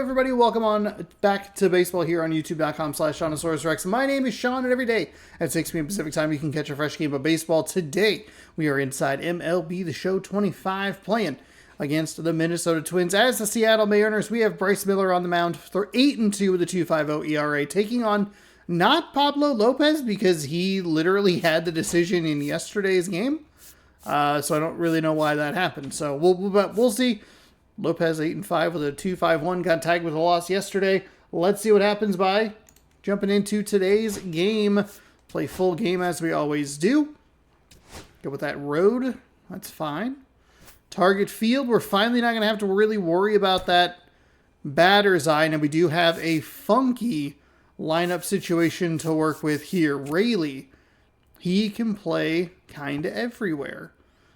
everybody. Welcome on back to baseball here on youtube.com/SeanOsaurusRex. My name is Sean, and every day at 6 p.m. Pacific time, you can catch a fresh game of baseball. Today, we are inside MLB The Show 25 playing against the Minnesota Twins. As the Seattle Mariners, we have Bryce Miller on the mound for 8-2 with a 2.50 ERA, taking on not Pablo Lopez because he literally had the decision in yesterday's game. So I don't really know why that happened. So we'll see. Lopez 8-5 with a 2.51, got tagged with a loss yesterday. Let's see what happens by jumping into today's game. Play full game as we always do. Go with that road. That's fine. Target field. We're finally not going to have to really worry about that batter's eye. And we do have a funky lineup situation to work with here. Rayleigh, he can play kind of everywhere.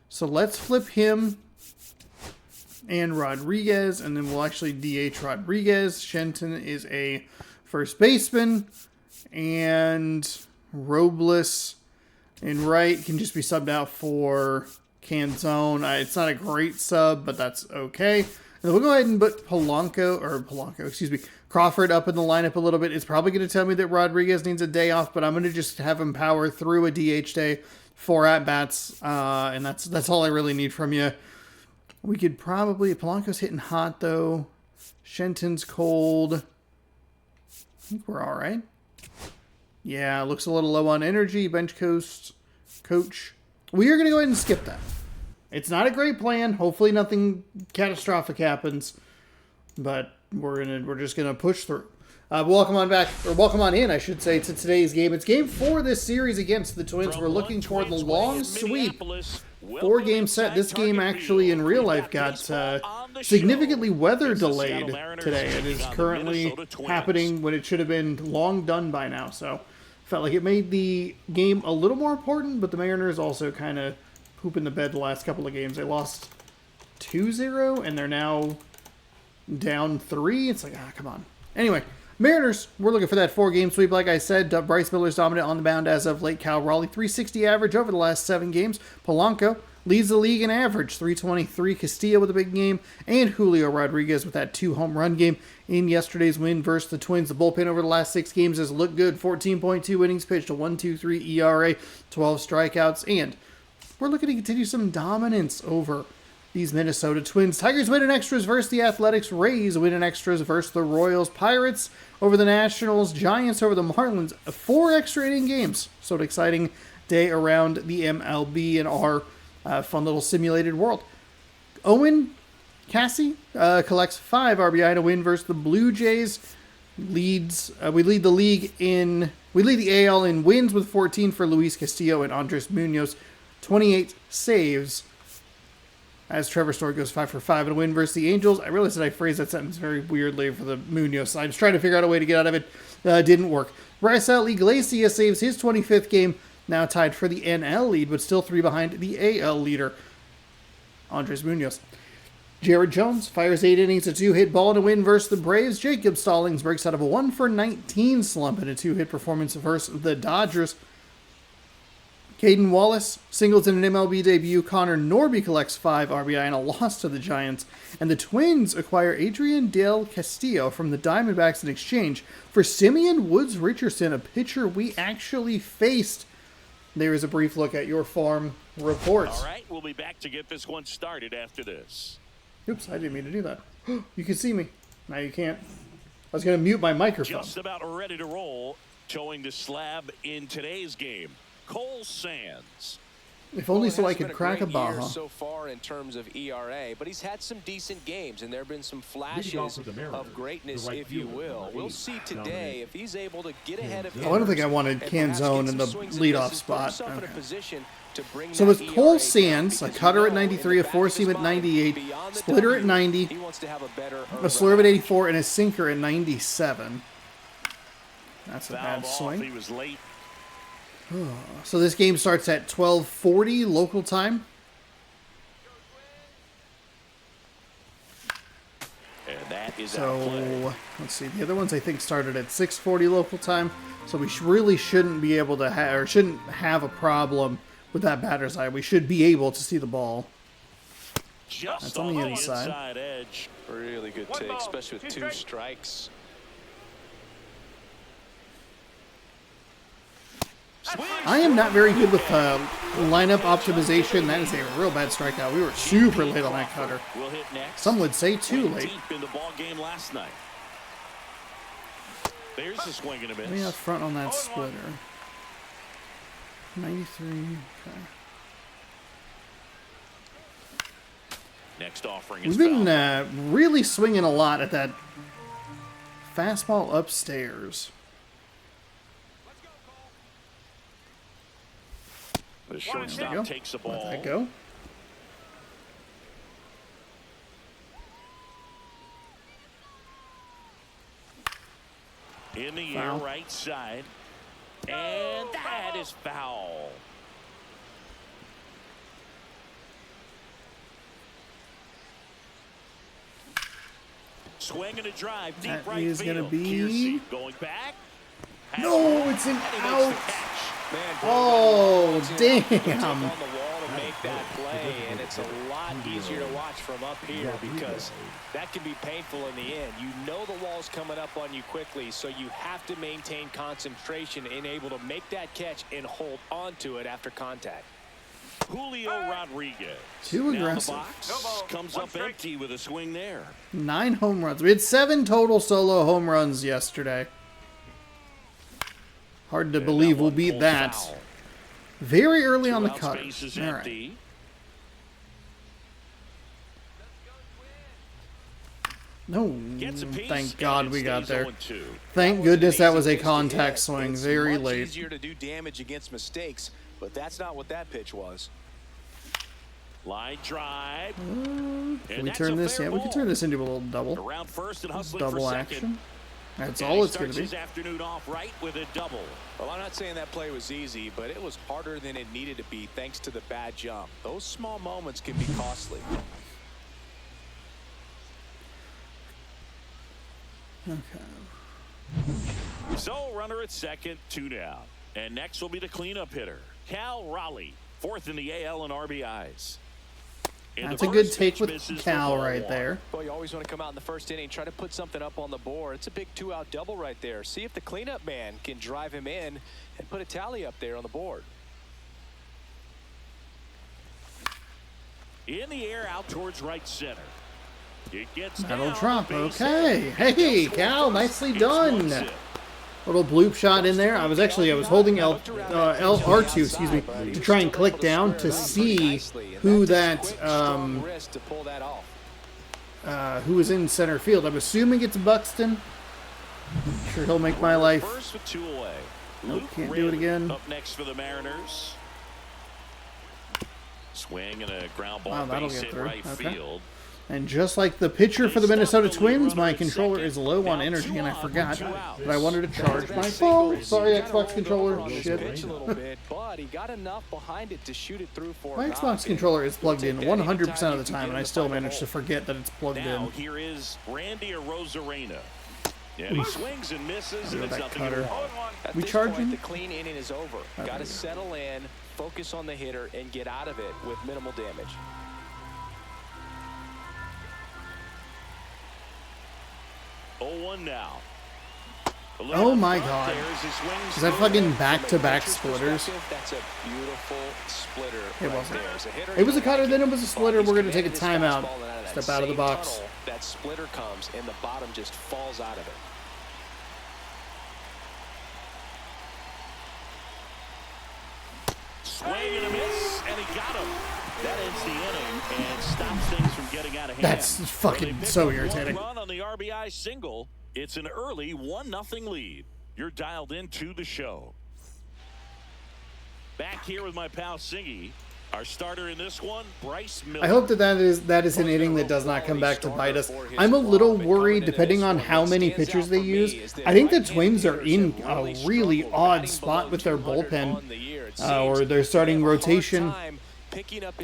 So let's flip him and Rodriguez, and then we'll actually DH Rodriguez. Shenton is a first baseman, and Robles in right can just be subbed out for Canzone. It's not a great sub, but that's okay. And then we'll go ahead and put Crawford up in the lineup a little bit. It's probably going to tell me that Rodriguez needs a day off, but I'm going to just have him power through a DH day, 4 at-bats, and that's all I really need from you. We could probably... Polanco's hitting hot, though. Shenton's cold. I think we're all right. Yeah, looks a little low on energy. Bench coach. We are going to go ahead and skip that. It's not a great plan. Hopefully nothing catastrophic happens. But we're just going to push through. Welcome on in, I should say, to today's game. It's game 4 this series against the Twins. We're looking toward the long sweep. 4-game set. This game actually in real life got significantly weather delayed today. It is currently happening when it should have been long done by now. So felt like it made the game a little more important, but the Mariners also kind of pooping the bed the last couple of games. They lost 2-0 and they're now down 3. It's like, come on. Anyway, Mariners, we're looking for that 4-game sweep. Like I said, Bryce Miller's dominant on the mound as of late. Cal Raleigh, 360 average over the last 7 games. Polanco leads the league in average, 323. Castillo with a big game. And Julio Rodriguez with that 2-home run game in yesterday's win versus the Twins. The bullpen over the last 6 games has looked good. 14.2 innings pitched, a 1.23 ERA, 12 strikeouts. And we're looking to continue some dominance over these Minnesota Twins. Tigers win in extras versus the Athletics. Rays win in extras versus the Royals. Pirates over the Nationals. Giants over the Marlins. 4 extra inning games. So an exciting day around the MLB in our fun little simulated world. Owen Cassie collects 5 RBI in a win versus the Blue Jays. We lead the AL in wins with 14 for Luis Castillo and Andres Munoz. 28 saves. As Trevor Story goes 5 for 5 in a win versus the Angels. I realized that I phrased that sentence very weirdly for the Munoz. I was trying to figure out a way to get out of it. Didn't work. Raisel Iglesias saves his 25th game. Now tied for the NL lead, but still 3 behind the AL leader, Andres Munoz. Jared Jones fires 8 innings, a 2-hit ball in a win versus the Braves. Jacob Stallings breaks out of a 1 for 19 slump in a 2-hit performance versus the Dodgers. Caden Wallace singles in an MLB debut. Connor Norby collects 5 RBI in a loss to the Giants. And the Twins acquire Adrian Del Castillo from the Diamondbacks in exchange for Simeon Woods Richardson, a pitcher we actually faced. There is a brief look at your farm reports. All right, we'll be back to get this one started after this. Oops, I didn't mean to do that. You can see me. Now you can't. I was going to mute my microphone. Just about ready to roll. Showing the slab in today's game. Cole Sands. If only so I could crack a Baja. So far in terms of ERA, but he's had some decent games, and there have been some flashes of greatness, if you will. We'll see today if he's able to get ahead of him. I don't think I wanted Canzone in the leadoff spot. Okay. So with Cole Sands, a cutter at 93, a 4-seam at 98, splitter at 90, a slurve at 84, and a sinker at 97. That's a bad swing. He was late. So this game starts at 12:40 local time. And that is so let's see. The other ones I think started at 6:40 local time. So we really shouldn't be able to shouldn't have a problem with that batter's eye. We should be able to see the ball. Just That's on the inside. inside edge. Really good take, especially with 2 strikes. I am not very good with lineup optimization. That is a real bad strikeout. We were super late on that cutter. We'll hit next. Some would say too late. Deep in the ball game last night. There's a swing and a miss. Way up front on that splitter. 93. Okay. Next offering is We've been really swinging a lot at that fastball upstairs. The shortstop takes the ball. Let that go. In the Foul. air, right side. And that is foul. Swing and a drive, deep That right is field. gonna be- Kiersey going back. No, it's an And he makes the out. catch. Man, Oh, puts damn. on the wall to make that play, and it's a lot easier to watch from up here because that can be painful in the end. You know the wall's coming up on you quickly, so you have to maintain concentration and able to make that catch and hold on to it after contact. Julio Rodriguez. Too Now the aggressive. box comes up empty with a swing there. 9 home runs. We had 7 total solo home runs yesterday. Hard to believe we'll beat that. Very early on the cut. Space is All right. empty. No, Gets a piece, thank and God it we got stays there. 0-2. Thank goodness that was a contact swing. Very late. It's easier to do damage against mistakes, but that's not what that pitch was. Line drive. Can And we that's turn a this? fair Yeah, we can ball. turn this into a little double. Around first and hustling Double for second. action. That's And all he it's going starts to be. his afternoon off right with a double. Well, I'm not saying that play was easy, but it was harder than it needed to be thanks to the bad jump. Those small moments can be costly. Okay. So runner at second, 2 down. And next will be the cleanup hitter, Cal Raleigh, 4th in the AL in RBIs. And That's the a good first take pitch with misses for Cal ball right 1. there. Well, you always want to come out in the first inning, try to put something up on the board. It's a big 2-out double right there. See if the cleanup man can drive him in and put a tally up there on the board. In the air, out towards right center. It gets That'll down, drop. base Okay. hit. Hey, They'll Cal, score nicely first. done. It's 1-0. Little bloop shot in there. I was holding R2, excuse me, to try and click down to see who that who was in center field. I'm assuming it's Buxton. Sure, he'll make my life. First with 2 away. Nope, Luke can't do it Ridley again. Up next for the Mariners. Swing and a ground ball. Wow, that'll base get hit through. right Okay. field. And just like the pitcher for the Minnesota Twins, my controller is low on energy, and I forgot that I wanted to charge my phone. Sorry, Xbox controller. Shit. A little bit, but he got enough behind it to shoot it through for My a Xbox knock. controller is plugged in 100% of the time, and I still manage to forget that it's plugged Now in. here is Randy Arozarena. And he swings and misses, and Look it's at that nothing cutter. wrong. At We this charging? point, the clean inning is over. Got to settle in, focus on the hitter, and get out of it with minimal damage. Oh, 0-1 now. Oh my God. Is that fucking back-to-back splitters? That's a beautiful splitter. It right wasn't. there. As a hitter, It was a you cutter, gotta then it get was a the splitter. ball. We're going to He's take a commanded his timeout. fastball, and out of that Step out of the same box. tunnel, that splitter comes, and the bottom just falls out of it. Swing and a miss, and he got him. That ends the inning and stops things from getting out of hand. That's fucking When they pick so up irritating. One run on the RBI single. It's an early 1-0 lead. You're dialed into the show. Back here with my pal Siggy. Our starter in this one, Bryce Miller. I hope that is an inning that does not come back to bite us. I'm a little worried, depending on how many pitchers they use. I think the Twins are in a really odd spot with their bullpen, or their starting rotation,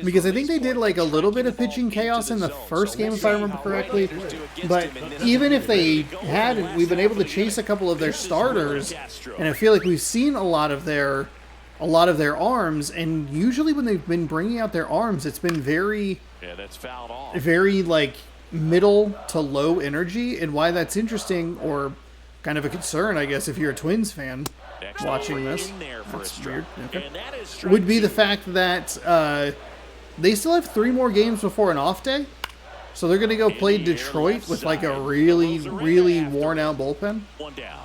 because I think they did like a little bit of pitching chaos in the first game, if I remember correctly. But even if they had, we've been able to chase a couple of their starters, and I feel like we've seen a lot of their a lot of their arms, and usually when they've been bringing out their arms, it's been very, that's fouled off. very like middle to low energy, and why that's interesting or kind of a concern, I guess, if you're a Twins fan watching this. That's weird. Okay. Would be the fact that they still have 3 more games before an off day, so they're going to go play Detroit with like a really, really worn out bullpen. 1 down.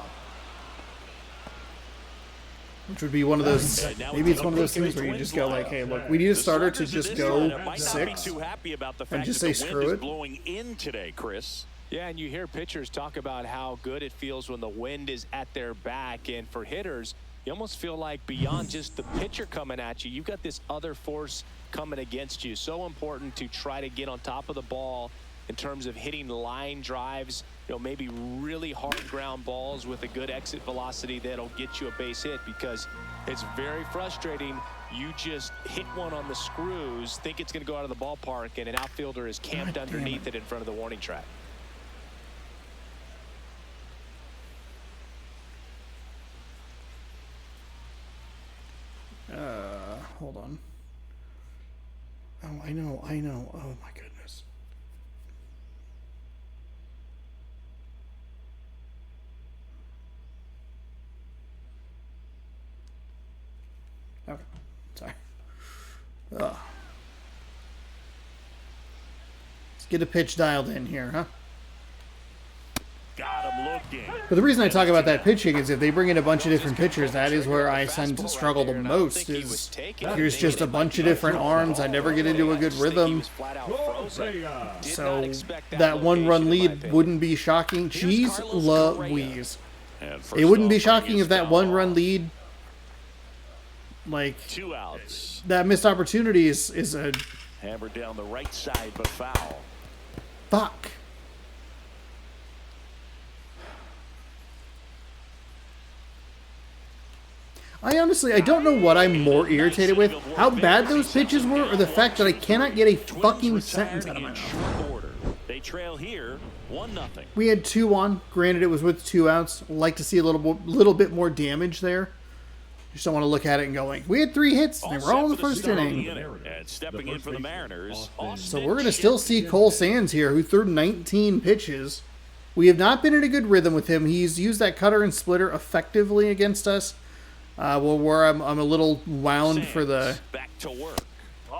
Which would be one of those, maybe it's one of those things where you just go like, hey, look, we need a starter to just go 6 and just say screw it. Blowing in today, Chris. Yeah, and you hear pitchers talk about how good it feels when the wind is at their back, and for hitters, you almost feel like beyond just the pitcher coming at you, you've got this other force coming against you. So important to try to get on top of the ball in terms of hitting line drives, maybe really hard ground balls with a good exit velocity that'll get you a base hit, because it's very frustrating. You just hit one on the screws, think it's going to go out of the ballpark, and an outfielder is camped underneath it in front of the warning track. Hold on. Oh, I know. Oh my goodness. Okay, sorry. Let's get a pitch dialed in here, huh? Got him looking. But the reason I talk about that pitching is if they bring in a bunch of different pitchers, that is where I tend to struggle the most. Is here's just a bunch of different arms. I never get into a good rhythm. So that 1-run lead wouldn't be shocking. Jeez Louise. It wouldn't be shocking if that 1-run lead, like 2 outs. That missed opportunity is a Hammered down the right side, but foul. fuck. I don't know what I'm more irritated with, how bad those pitches were, or the fact that I cannot get a fucking sentence out of my mouth. They trail here, 1-0. We had 2 on. Granted, it was with 2 outs. Like to see a little bit more damage there. Just don't want to look at it and go like, we had 3 hits, and they were all in the first inning. And stepping in for the Mariners. So we're going to still see Cole Sands here, who threw 19 pitches. We have not been in a good rhythm with him. He's used that cutter and splitter effectively against us. Where I'm a little wound for the back to work.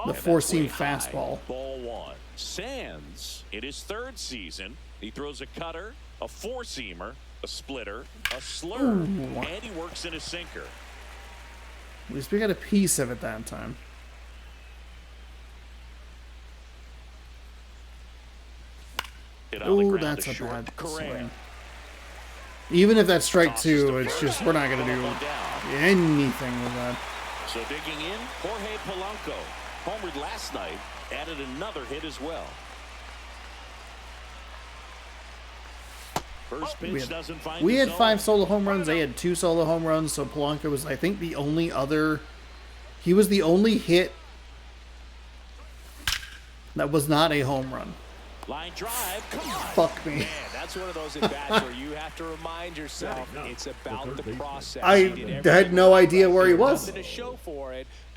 The 4-seam fastball. Ball 1. Sands, in his 3rd season, he throws a cutter, a 4-seamer, a splitter, a slur, and he works in a sinker. At least we got a piece of it that time. Oh, that's a bad swing. Even if that's strike 2, it's just, we're not going to do anything with that. So digging in, Jorge Polanco, homered last night, added another hit as well. First pitch doesn't find we had 5 solo home runs. They had 2 solo home runs. So Polanco was, I think, the only other. He was the only hit that was not a home run. Line drive, come on. Fuck me. Man, that's one of those at-bats where you have to remind yourself it's about the process. I had no idea where he was.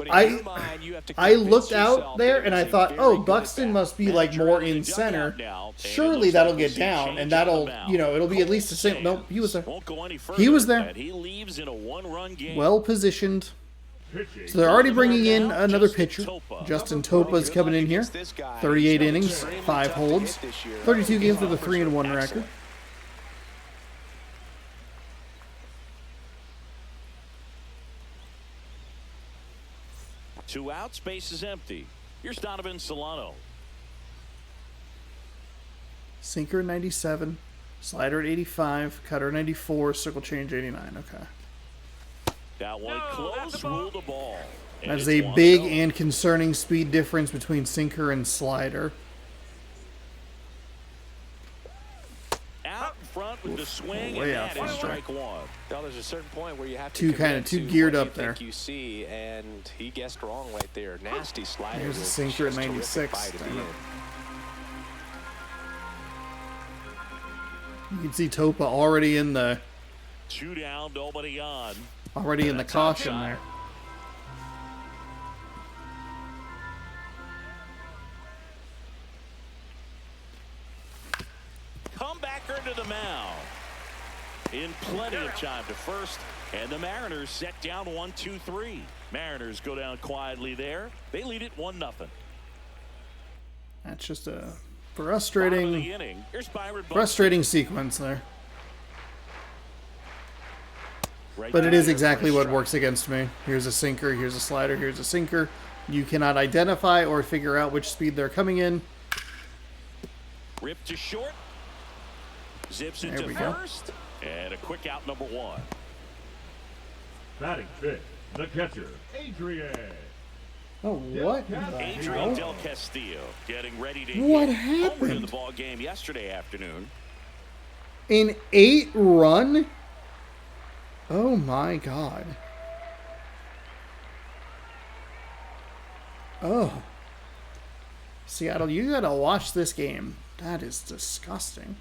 I looked out there and I thought, oh, Buxton must be like more in center. Surely that'll get down and that'll, it'll be at least the same. Nope, he was there. He was there. Well positioned. So they're already bringing in another pitcher. Justin Topa's coming in here. 38 innings, 5 holds, 32 games with a 3-1 record. Two outs, space is empty. Here's Donovan Solano. Sinker 97, slider at 85, cutter 94, circle change 89. Okay. That one close, ruled the ball. That's a big and concerning speed difference between sinker and slider. Out in front with the swing, way and out that is front. strike 1. Well, there's a certain point where you have to Too geared what up you there. think you see, and he guessed wrong right there. Nasty slider. Here's a was sinker at just terrific 96. bite at the end. You can see Topa already in the 2 down, nobody on. caution there. in plenty of time to first, and the Mariners set down 1-2-3. Mariners go down quietly there. They lead it 1-0. That's just a Bottom of frustrating, the inning. Here's Byron Buxton. frustrating sequence there. Right But it there is for a exactly what strike. works against me. Here's a sinker, here's a slider, here's a sinker. You cannot identify or figure out which speed they're coming in. Ripped to short. Zips There into we go. first. And a quick out, number 1. Batting fifth, the catcher, Adrian. Oh, what? Adrian Del Castillo getting ready to What hit homer in happened? the ball game yesterday afternoon. An 8-run? Oh my god. Oh. Seattle, you gotta watch this game. That is disgusting.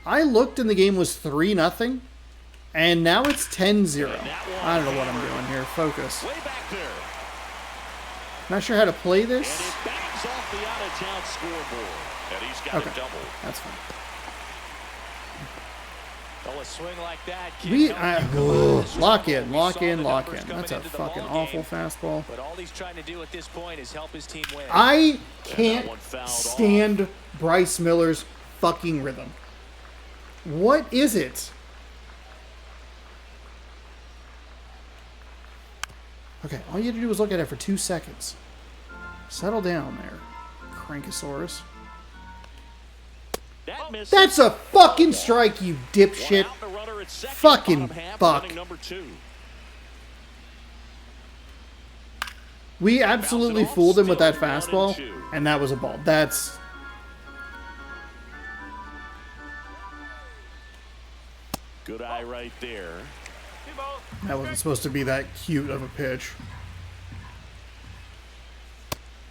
I looked and the game was 3-0, and now it's 10-0. I don't know what I'm doing here. Focus. Way back there. Not sure how to play And this. it bangs off the out-of-town scoreboard. And he's got Okay. a double. That's fine. Oh, a swing like that. Lock in, lock in, lock in. That's a fucking awful fastball. But all he's trying to do at this point is help his team win. I that can't one fouled stand Bryce Miller's fucking rhythm. What is it? Okay, all you have to do is look at it for 2 seconds. Settle down there, Crankosaurus. That misses. That's a fucking strike, you One dipshit. out, the runner at second, Fucking bottom half, fuck. inning number 2. We absolutely fooled him with that Still 1-2. fastball, and that was a ball. That's... Good eye right there. That wasn't supposed to be that cute of a pitch.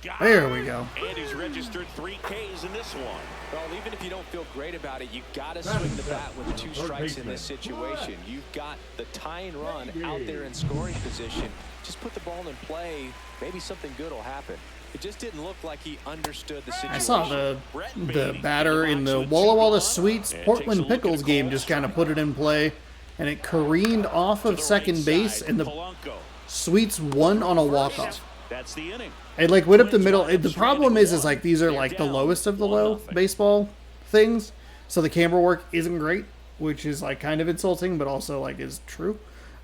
Got There it. we go. And he's registered 3 Ks in this one. Well, even if you don't feel great about it, you got to swing the bat with 2 strikes in this situation. You've got the tying run out there in scoring position. Just put the ball in play. Maybe something good will happen. It just didn't look like he understood the situation. I saw the batter in the Walla Walla Sweets Portland Pickles game just kind of put it in play, and it careened off of second base, and the Polanco. Sweets won on a walk-off. That's the inning. It like went up the middle. The problem is like these are like the lowest of the low baseball things, so the camera work isn't great, which is like kind of insulting, but also like is true.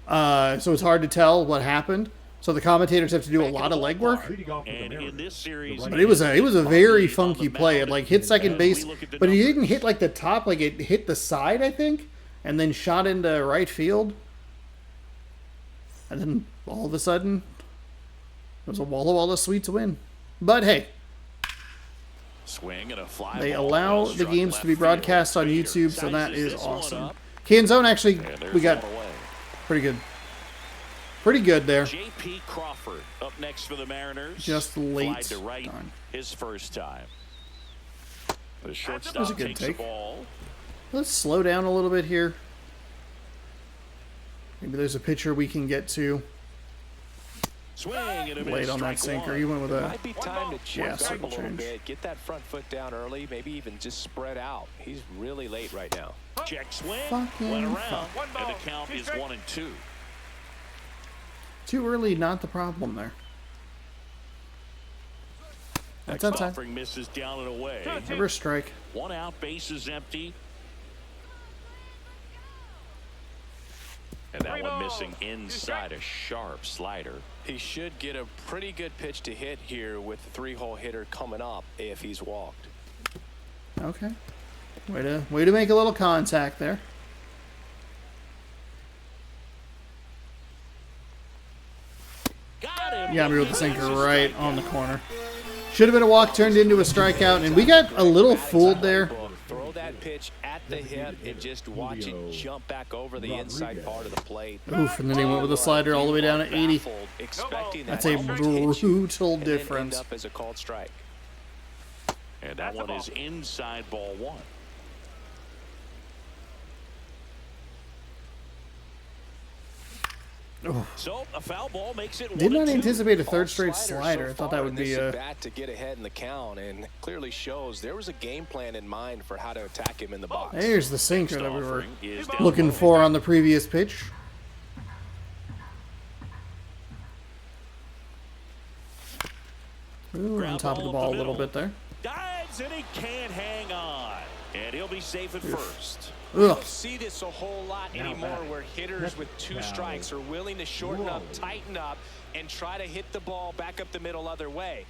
So it's hard to tell what happened. So the commentators have to do a lot of legwork. Leading off for the And in Mariners, this series, But it was a very funky play. It like hit second base, but it didn't hit like the top. Like it hit the side, I think, and then shot into right field. And then all of a sudden, it was a Walla Walla Sweets win. But hey, swing and a fly they ball. allow Well the struck games left to be broadcast field. on YouTube, so Sizes that is this one awesome. up. Canzone actually, And there's we got one away. pretty good. Pretty good there. J.P. Crawford up next for the Mariners. Just late. Fly to right, Darn. his first time. The was shortstop a good takes take. the ball. Let's slow down a little bit here. Maybe there's a pitcher we can get to. Swing and a miss, Late on that strike sinker. one. You went with a... Might be time to Yeah, check up a circle little change. bit, get that front foot down early, maybe even just spread out. He's really late right now. Check swing. Fucking Went fuck. around. And the count is 1-2. Too early, not the problem there. That's outside. Offering misses down and away. Reverse strike. 1 out, base is empty. And that one missing inside, a sharp slider. He should get a pretty good pitch to hit here with the 3-hole hitter coming up if he's walked. Okay. Way to make a little contact there. Got him. Yeah, me with the sinker right on the corner. Should have been a walk, turned into a strikeout, and we got a little fooled there. Throw that pitch at the hip and just watch it jump back over the inside part of the plate. Oof, and then he went with a slider all the way down at 80. Baffled, expecting that That's a ball to hit you brutal and then end difference. up as a called strike. And that one is inside, ball 1. So a foul ball makes it Did not 1-2. anticipate a third All straight sliders slider. so I thought far that would in be this a... at-bat to get ahead in the count, and clearly shows there was a game plan in mind for how to attack him in the box. There's the sinker that we were Offering is down looking low. for on the previous pitch. Ooh, on Ground top of the ball a little bit there. Dives and he can't hang on. And he'll be safe at first. We Ugh. don't see this a whole lot anymore where hitters with 2 strikes are willing to shorten up, tighten up, and try to hit the ball back up the middle other way.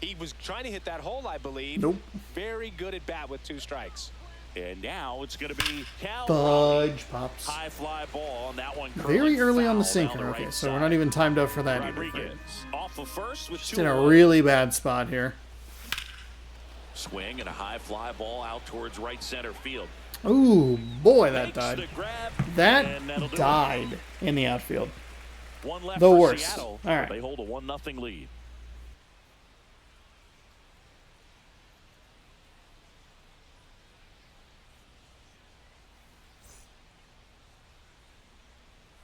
He was trying to hit that hole, I believe. Nope. Very good at bat with 2 strikes. And now it's going to be Cal. Fudge pops. High fly ball on that one. Very curling early on the foul down sinker. Okay, right so we're side. not even timed up for that either. Rodriguez off of first with Just 2 in a away. really bad spot here. Swing and a high fly ball out towards right center field. Ooh, boy, that Makes died. the grab, That and that'll do it. died in the outfield. One left The for worst. Seattle. All right. They hold a 1-0 lead.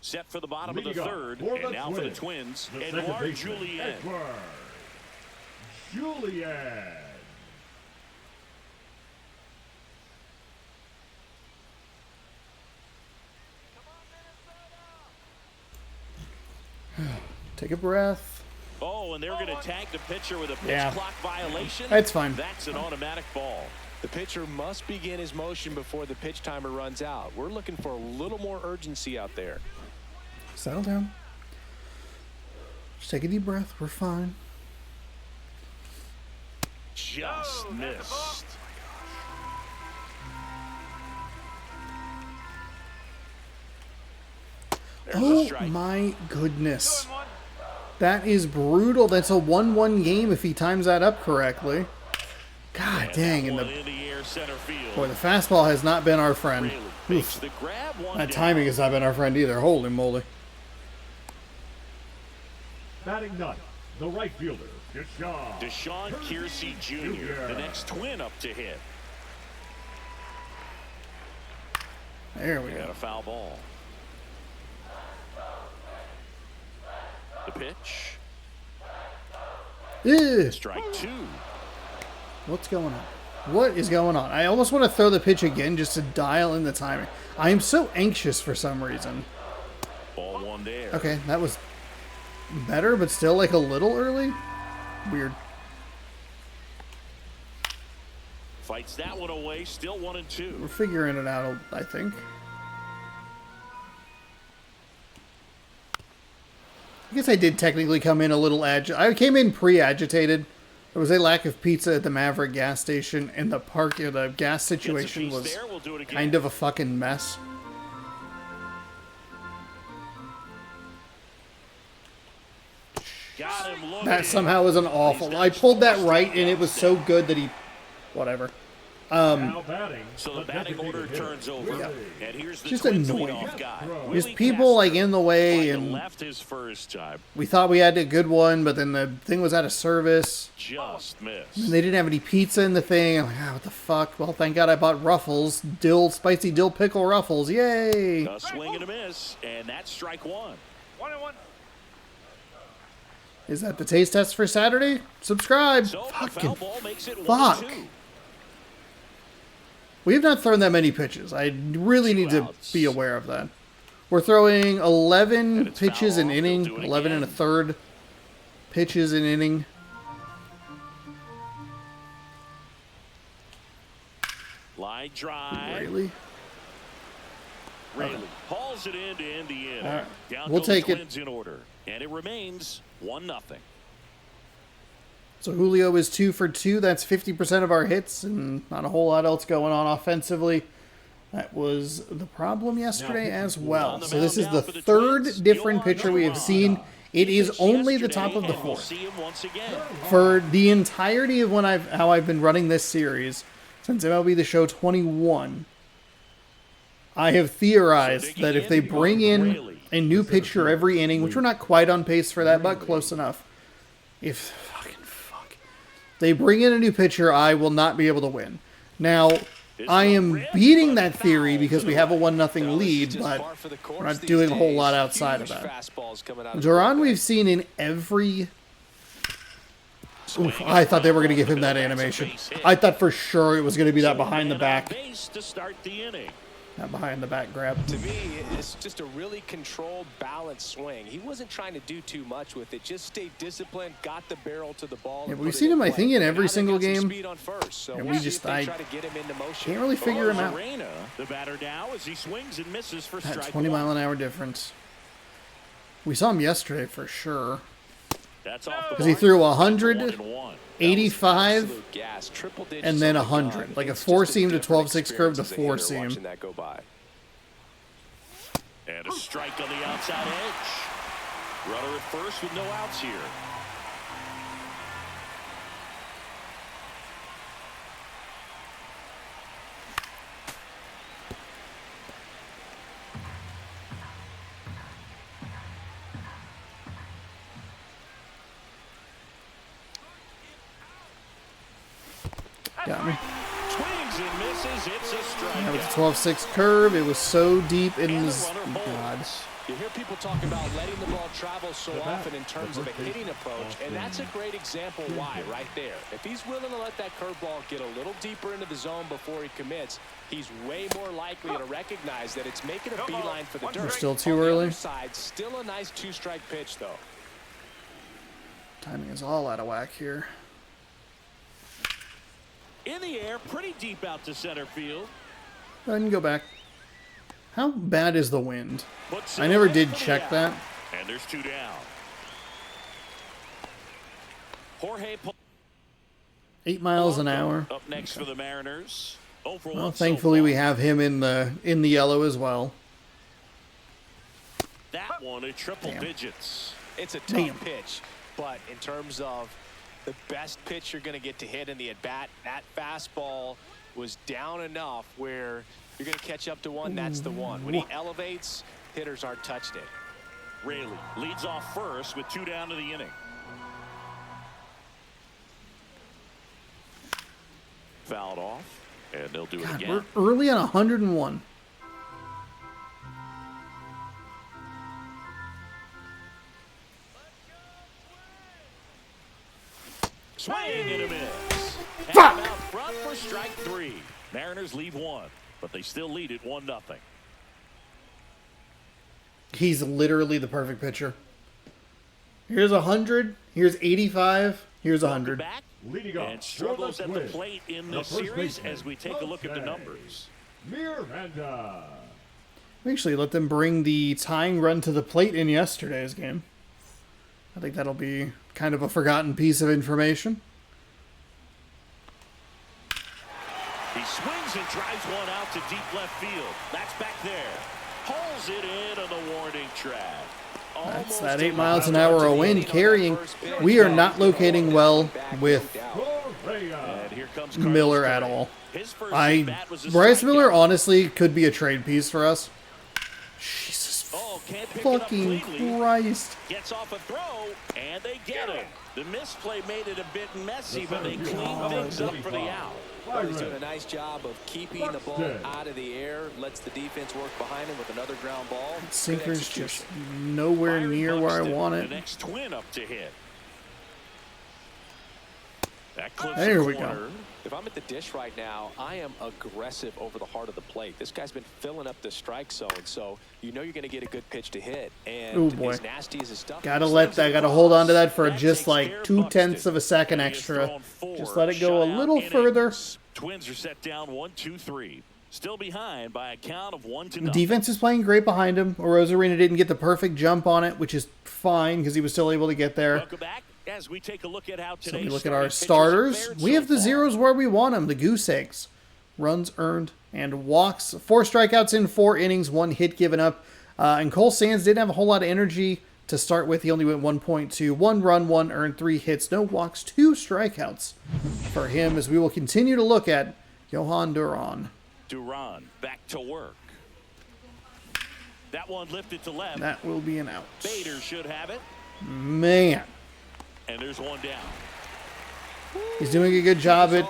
Set for the bottom of the Leading up third, for and the now for the Twins, Twins, the second Edouard baseman, Julien. Edouard Julien. Take a breath. Oh, and they're going to tag the pitcher with a pitch Yeah. clock violation. That's fine. That's an automatic ball. The pitcher must begin his motion before the pitch timer runs out. We're looking for a little more urgency out there. Settle down. Just take a deep breath. We're fine. Just missed. There's a Oh strike. my goodness. That is brutal. That's a 1-1 game if he times that up correctly. God And dang. that And one the, in the air center field. boy, the fastball has not been our friend. Really makes the grab one That down. timing has not been our friend either. Holy moly. Batting ninth, the right fielder, Deshaun. Deshaun Kiersey Jr., the next Twin up to hit. There we Got go. a foul ball. The pitch. Ugh. Strike 2. What's going on? What is going on? I almost want to throw the pitch again just to dial in the timing. I am so anxious for some reason. Ball one there. Okay, that was better, but still like a little early. Weird. Fights that one away. Still 1-2. We're figuring it out, I think. I guess I did technically come in a little I came in pre-agitated. There was a lack of pizza at the Maverick gas station, and the the gas situation Gets a was piece there. We'll do it again. kind of a fucking mess. Got him looking. That somehow was an awful. I pulled that right, and it was so good that he, whatever. Now batting, So the batting order designated hitter, turns over. Yeah. And here's the Just Twins annoying. leadoff guy. There's Willie people like Casper in the way, tried to and left his first time. we thought we had a good one, but then the thing was out of service. Just missed. And they didn't have any pizza in the thing. I'm like, what the fuck? Well, thank God I bought Ruffles. Spicy dill pickle Ruffles. Yay! A swing and a miss, and that's strike 1. 1-1. Is that the taste test for Saturday? Subscribe. So a Fucking foul ball makes it fuck. 1-2. We have not thrown that many pitches. I really need to outs. be aware of that. We're throwing 11 And it's pitches foul an off. inning, They'll do it 11 and a again. third pitches an inning. Line drive. Really? Rayleigh hauls it in to end the inning. All right. Down We'll go take the it. Twins in order, and it remains 1-0. So Julio is 2 for 2. That's 50% of our hits, and not a whole lot else going on offensively. That was the problem yesterday as well. So this is the third different pitcher we have seen. It is only the top of the And we'll fourth. see him once again. For the entirety of how I've been running this series, since MLB The Show 21, I have theorized that if they bring in a new pitcher every inning, which we're not quite on pace for that, but close enough, if they bring in a new pitcher, I will not be able to win. Now, I am beating that theory because we have a 1-0 lead, but we're not doing a whole lot outside of that. Duran we've seen in every... Oof, I thought they were going to give him that animation. I thought for sure it was going to be that behind the back. That behind the back grab. To me, it's just a really controlled, balanced swing. He wasn't trying to do too much with it. Just stayed disciplined, got the barrel to the ball. Yeah, but we've seen him, I think, in every single game. And we just, I can't really figure him out. The batter now as he swings and misses for That strike 20-mile-an-hour difference. We saw him yesterday for sure. Because he threw 100, 85, and then 100. Like a 4-seam to 12-6 curve to 4-seam. And a strike on the outside edge. Runner at first with no outs here. Got me. Swings and misses. It's a strikeout. That was a 12-6 curve. It was so deep in the... God. You hear people talk about letting the ball travel so often in terms of a hitting approach, and that's a great example why right there. If he's willing to let that curveball get a little deeper into the zone before he commits, he's way more likely to recognize that it's making a beeline for the dirt. We're still too early. On the other side, still a nice 2-strike pitch, though. Timing is all out of whack here. In the air, pretty deep out to center field. Go ahead and go back. How bad is the wind? I never did check that. And there's 2 down. Jorge 8 miles an hour. Up next for the Mariners. Well, thankfully we have him in the yellow as well. That one at triple digits. It's a tough pitch, but in terms of the best pitch you're going to get to hit in the at-bat, that fastball was down enough where you're going to catch up to one. That's the one. When he elevates, hitters aren't touched it. Raley leads off first with 2 down to the inning. Fouled off, and they'll do it again. We're early on 101. Swing and a miss. Fuck! And out front for strike 3. Mariners leave 1, but they still lead it 1-0. He's literally the perfect pitcher. Here's 100. Here's 85. Here's 100. Back Leading off and struggles at the plate in this series as we take a look at the numbers. Miranda. We actually let them bring the tying run to the plate in yesterday's game. I think that'll be kind of a forgotten piece of information. He swings and drives one out to deep left field. That's back there. Pulls it in on the warning track. That's that 8 miles an hour of wind carrying. We are not locating well with Miller at all. Bryce Miller honestly could be a trade piece for us. Jesus fucking Christ. Gets off a throw, and they get him. The misplay made it a bit messy, but they cleaned things up for the out. Well, he's doing a nice job of keeping the ball out of the air, lets the defense work behind him with another ground ball. Sinker's just nowhere near where I want it. The next twin up to hit. That clips there the we corner. go. If I'm at the dish right now, I am aggressive over the heart of the plate. This guy's been filling up the strike zone, so you know you're going to get a good pitch to hit. And oh boy, as nasty as his stuff, gotta hold on to that for just like 0.2 of a second extra. Just let it go a little further. Twins are set down 1-2-3. Still behind by a count of 1-0. The defense is playing great behind him. Rosarina didn't get the perfect jump on it, which is fine because he was still able to get there. Welcome back as we take a look at how So we look at our starters. We have the zeros where we want them. The goose eggs. Runs earned and walks. 4 strikeouts in 4 innings, 1 hit given up. And Cole Sands didn't have a whole lot of energy to start with. He only went 1.2. 1 run, 1 earned, 3 hits, no walks, 2 strikeouts for him as we will continue to look at Johan Duran. Duran back to work. That one lifted to left. That will be an out. Bader should have it. Man. And there's 1 down. He's doing a good job at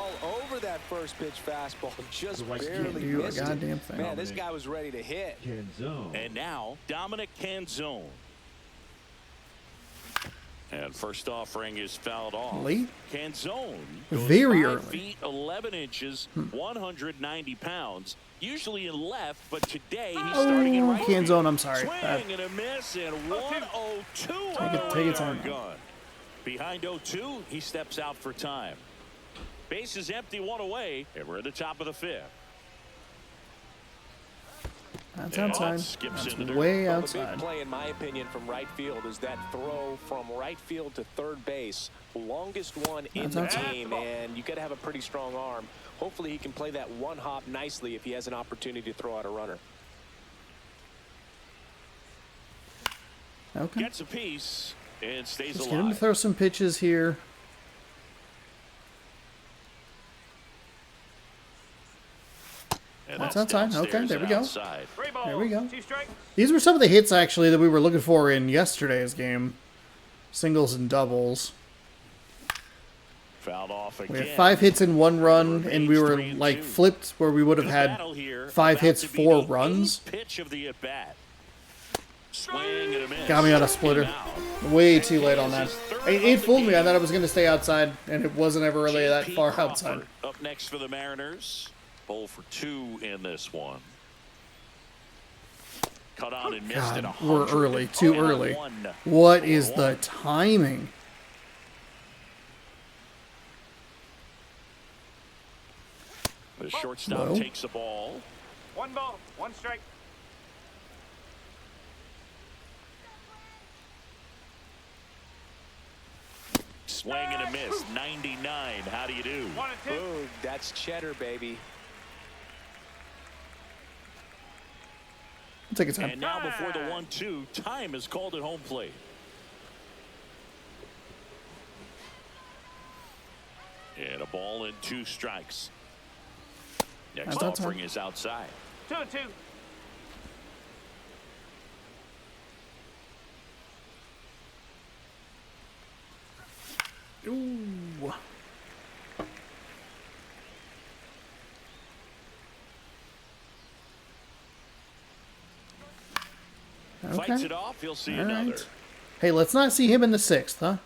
that first pitch fastball. Just Right. barely Can't do a missed it. goddamn thing. Man, this guy was ready to hit. Canzone. And now, Dominic Canzone. And first offering is fouled off. Late? Canzone goes Very 5 early. feet 11 inches, 190 pounds. Usually in left, but today he's starting in right. Canzone, I'm sorry. Swing and a miss, and 102 on the take your radar time. gun. Behind 0-2, he steps out for time. Base is empty, 1 away, and we're at the top of the 5th. That's And outside. skips That's in the dirt. way Well, the big outside. play, in my opinion, from right field is that throw from right field to third base. Longest one in the That's outside. team, and you got to have a pretty strong arm. Hopefully he can play that one hop nicely if he has an opportunity to throw out a runner. Okay. Gets a piece and stays Let's get him to alive. throw some pitches here. And That's outside. Okay, downstairs there we and go. outside. There we go. These were some of the hits, actually, that we were looking for in yesterday's game. Singles and doubles. Fouled off again. We had 5 hits in 1 run, and we were, like, flipped where we would have The had battle here, 5 about hits, to be 4 the runs. 8th pitch of the at-bat. Swing and a miss. Got me on a splitter. Out. Way too late on that. This is third It of the fooled me. I game. thought I was going to stay outside, and it wasn't ever really that J.P. far Crawford outside. Up next for the Mariners. 0 for 2 in this one. Cut on and missed it. God, we're early. Too early. 101. What is the timing? The shortstop Hello? takes the ball. 1 ball, 1 strike. Swing and a miss. 99. How do you do? 1 and 2. Boom, that's cheddar, baby. I'll take its time. And now before the 1-2, time is called at home plate. And a ball and 2 strikes. Next That's outside. offering is outside. 2 and 2. Ooh. Fights Okay. it off. He'll see All another. right. Hey, let's not see him in the 6th, huh?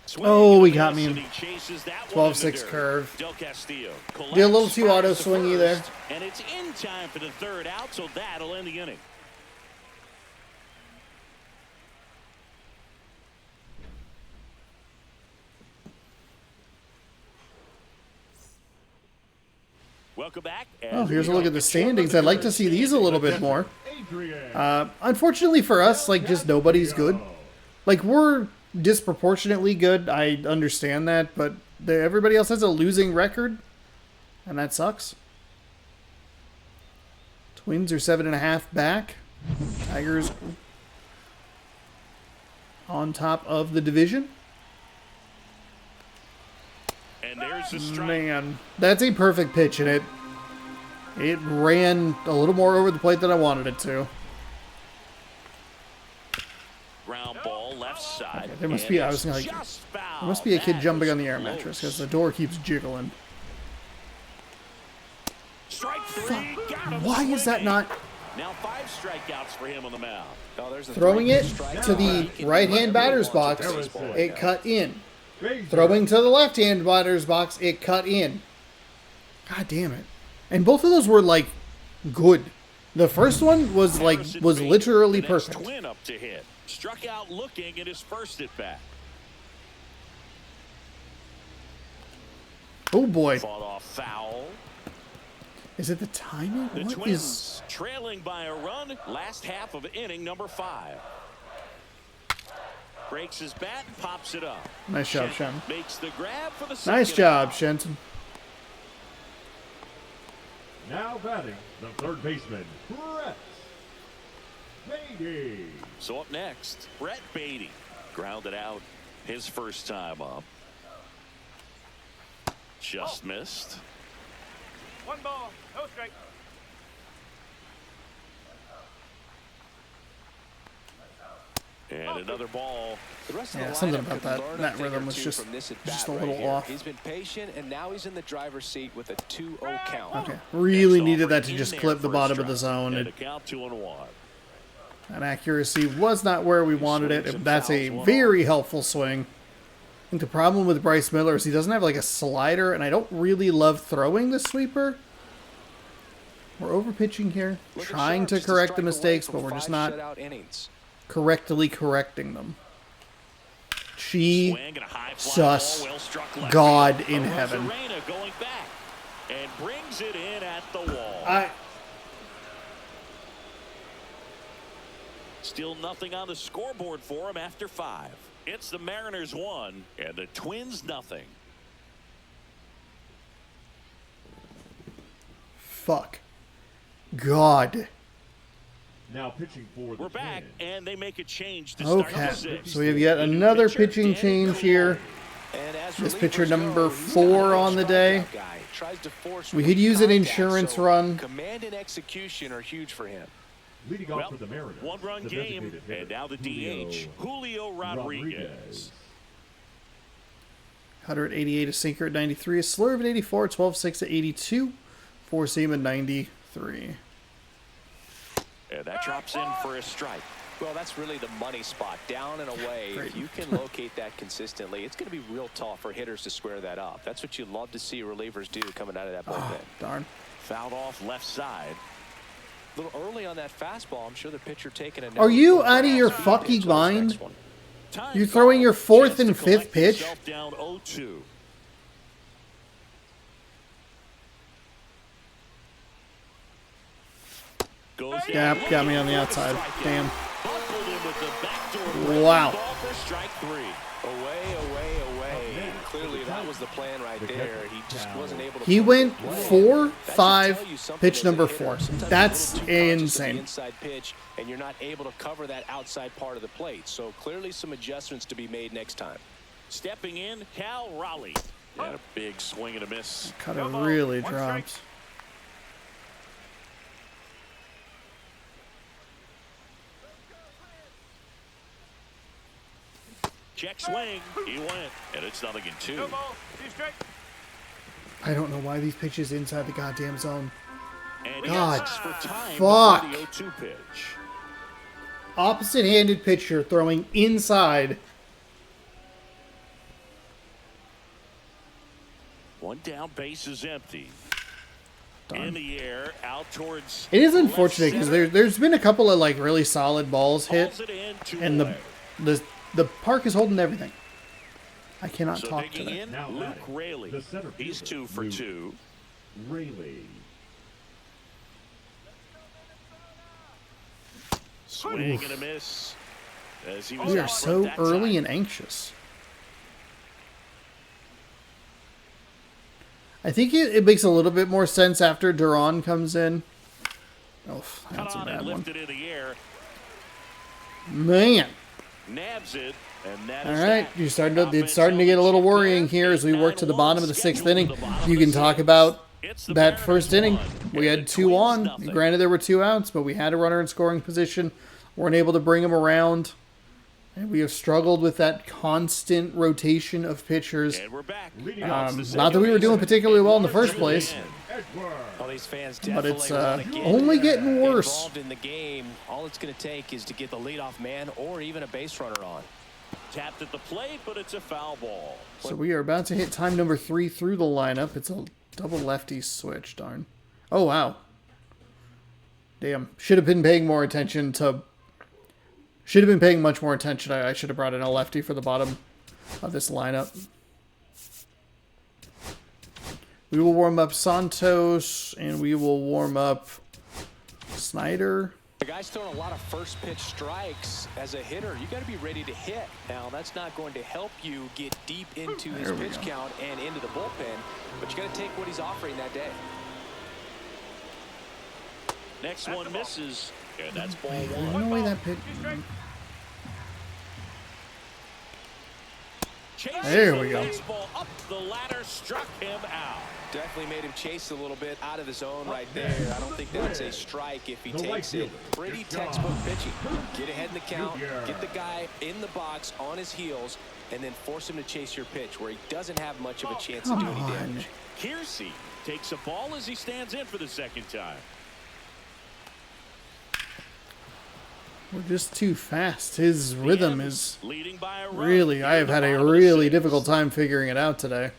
Swing Oh, and a he got miss, me. and he chases that one in the 12-6 dirt. curve. Del Castillo Did a little too auto collects, fires swingy the there. first, and it's in time for the 3rd out, so that'll end the inning. Welcome back. Oh, here's a look at the standings. I'd like to see these a little bit more. Adrian. Unfortunately for us, like, just nobody's good. Like, we're disproportionately good. I understand that, but everybody else has a losing record, and that sucks. Twins are 7.5 back. Tigers on top of the division. And there's the strike. Man, that's a perfect pitch, and it ran a little more over the plate than I wanted it to. Ground ball left side. Okay, there must and be- I was it's gonna, like, just foul. There must be a kid That jumping was on the air close. mattress because the door keeps jiggling. Strike 3. Got him Why is that swinging. not Now 5 strikeouts for him on the mound. Oh, there's a throwing three it strike. to the right-hand batter's box? It cut in. Baser. Throwing to the left-hand batter's box, it cut in. God damn it. And both of those were, like, good. The first one was, like, Harrison was Bates, literally the next perfect. Twin up to hit. Struck out looking at his first at bat. Oh, boy. Fought off foul. Is it the timing? The What Twins is... trailing by a run. Last half of inning number 5. Breaks his bat and pops it up. Nice job, Shen. Makes the grab for the second Nice job, out. Shenton. Now batting, the 3rd baseman, Brett Beatty. So up next, Brett Beatty. Grounded out his first time up. Just missed. 1 ball, no strike. And another ball. The rest of Yeah, the something lineup about could learn a that thing rhythm or was two just from this at a bat little right here. off. He's been patient, and now he's in the driver's seat with a 2-0 count. Okay, really Next needed that offering to in just there clip the for a bottom of the strike. zone. And a count 2-1. That accuracy was not where we wanted swings it. and That's a fouls one very helpful swing. I think the problem with Bryce Miller is he doesn't have like a slider, and I don't really love throwing the sweeper. We're overpitching here, trying to correct the mistakes, but we're just not correctly correcting them. Swing and a high fly Jesus, ball, well struck left God field. in heaven. Arozarena going back and brings it in at the wall. Still nothing on the scoreboard for him after 5. It's the Mariners 1 and the Twins nothing. Fuck. God. Now pitching for the We're back, Twins. and they make a change to start Okay, the 6th. so we have yet The new another pitcher, pitching Danny change Coulthard. here. And as This pitcher relievers go, number he's 4 not a on the day. strikeout guy. Tries to force We could use an contact, insurance so run. Command and execution are huge for him. Leading Well, off for the Mariners. one-run the game, designated hitter, and now the DH, Julio Rodriguez. 188 a sinker at 93, a slurve at 84, 12-6 at 82, 4-seam at 93. And that drops in for a strike. Well, that's really the money spot, down and away. Great. If you can locate that consistently, it's going to be real tough for hitters to square that up. That's what you love to see relievers do coming out of that bullpen. Darn. Fouled off left side. A little early on that fastball. I'm sure the pitcher taking a note. Are you out of your fucking mind? Time You're throwing your call. 4th Chance and to 5th collect pitch? himself down 0-2. Goes down. Yep, got me on the outside. Damn. Buckled him with the backdoor. Wow. Ball for strike 3. Away, away, away. Clearly, that was the plan right there. He just wasn't able to. He put went it in play. 4, That should 5, tell you something pitch as a number hitter. 4. Sometimes you're That's a little too conscious of insane. the inside pitch, and you're not able to cover that outside part of the plate. So clearly, some adjustments to be made next time. Stepping in, Cal Raleigh. And a big swing and a miss. Cutter No ball, really 1 drops. Check swing. He went. And it's 0-2. No ball, 2 strike. I don't know why these pitches inside the goddamn zone. And he God, asks for time fuck. before the 0-2 pitch. Opposite-handed pitcher throwing inside. One down, base is empty. In the air, out towards. It is left unfortunate because center. there's been a couple of like really solid balls hit, Pulls it in, 2 and away. the park is holding everything. I cannot So talk digging today. in, Now Luke batting, Raley. the center He's fielder, 2 for Luke 2. Raley. Swing and a miss. As he was We out are front so that early time. and anxious. I think it makes a little bit more sense after Duran comes in. Oh, that's a Cut on bad and one. lifted in the air. Man. Nabs it. And that All is right, that. it's starting to Offense get a little check worrying there. here as we work to the 8-9-1 bottom of the 6th scheduled to inning. the bottom You of can the talk 6th. about It's the that Mariners first inning. 1 We and had the 2 Twins on. nothing. Granted, there were 2 outs, but we had a runner in scoring position. Weren't able to bring him around. And we have struggled with that constant rotation of pitchers. And we're back. Leading Out off to Not that we were doing particularly well in the first place. Edward. All these fans But definitely it's want to get only getting worse. involved in the game. All it's going to take is to get the leadoff man or even a base runner on. Tapped at the plate, but it's a foul ball. So we are about to hit time number 3 through the lineup. It's a double lefty switch, darn. Oh, wow. Damn. Should have been paying more attention to... Should have been paying much more attention. I should have brought in a lefty for the bottom of this lineup. We will warm up Santos, and we will warm up Snyder. The guy's throwing a lot of first pitch strikes. As a hitter, you got to be ready to hit. Now, that's not going to help you get deep into his There we pitch go. count and into the bullpen, but you got to take what he's offering that day. Next one misses, and that's ball There's 1. no way that pitch... Chases There the we go. baseball up the ladder, struck him out. Definitely made him chase a little bit out of his zone right there. I don't think that's a strike if he takes it. Pretty textbook pitching. Get ahead in the count, get the guy in the box on his heels, and then force him to chase your pitch where he doesn't have much of a chance to do any damage. Kiersey takes a ball as he stands in for the second time. We're just too fast. His rhythm is Leading by a run. really, I have had a really difficult time figuring it out today.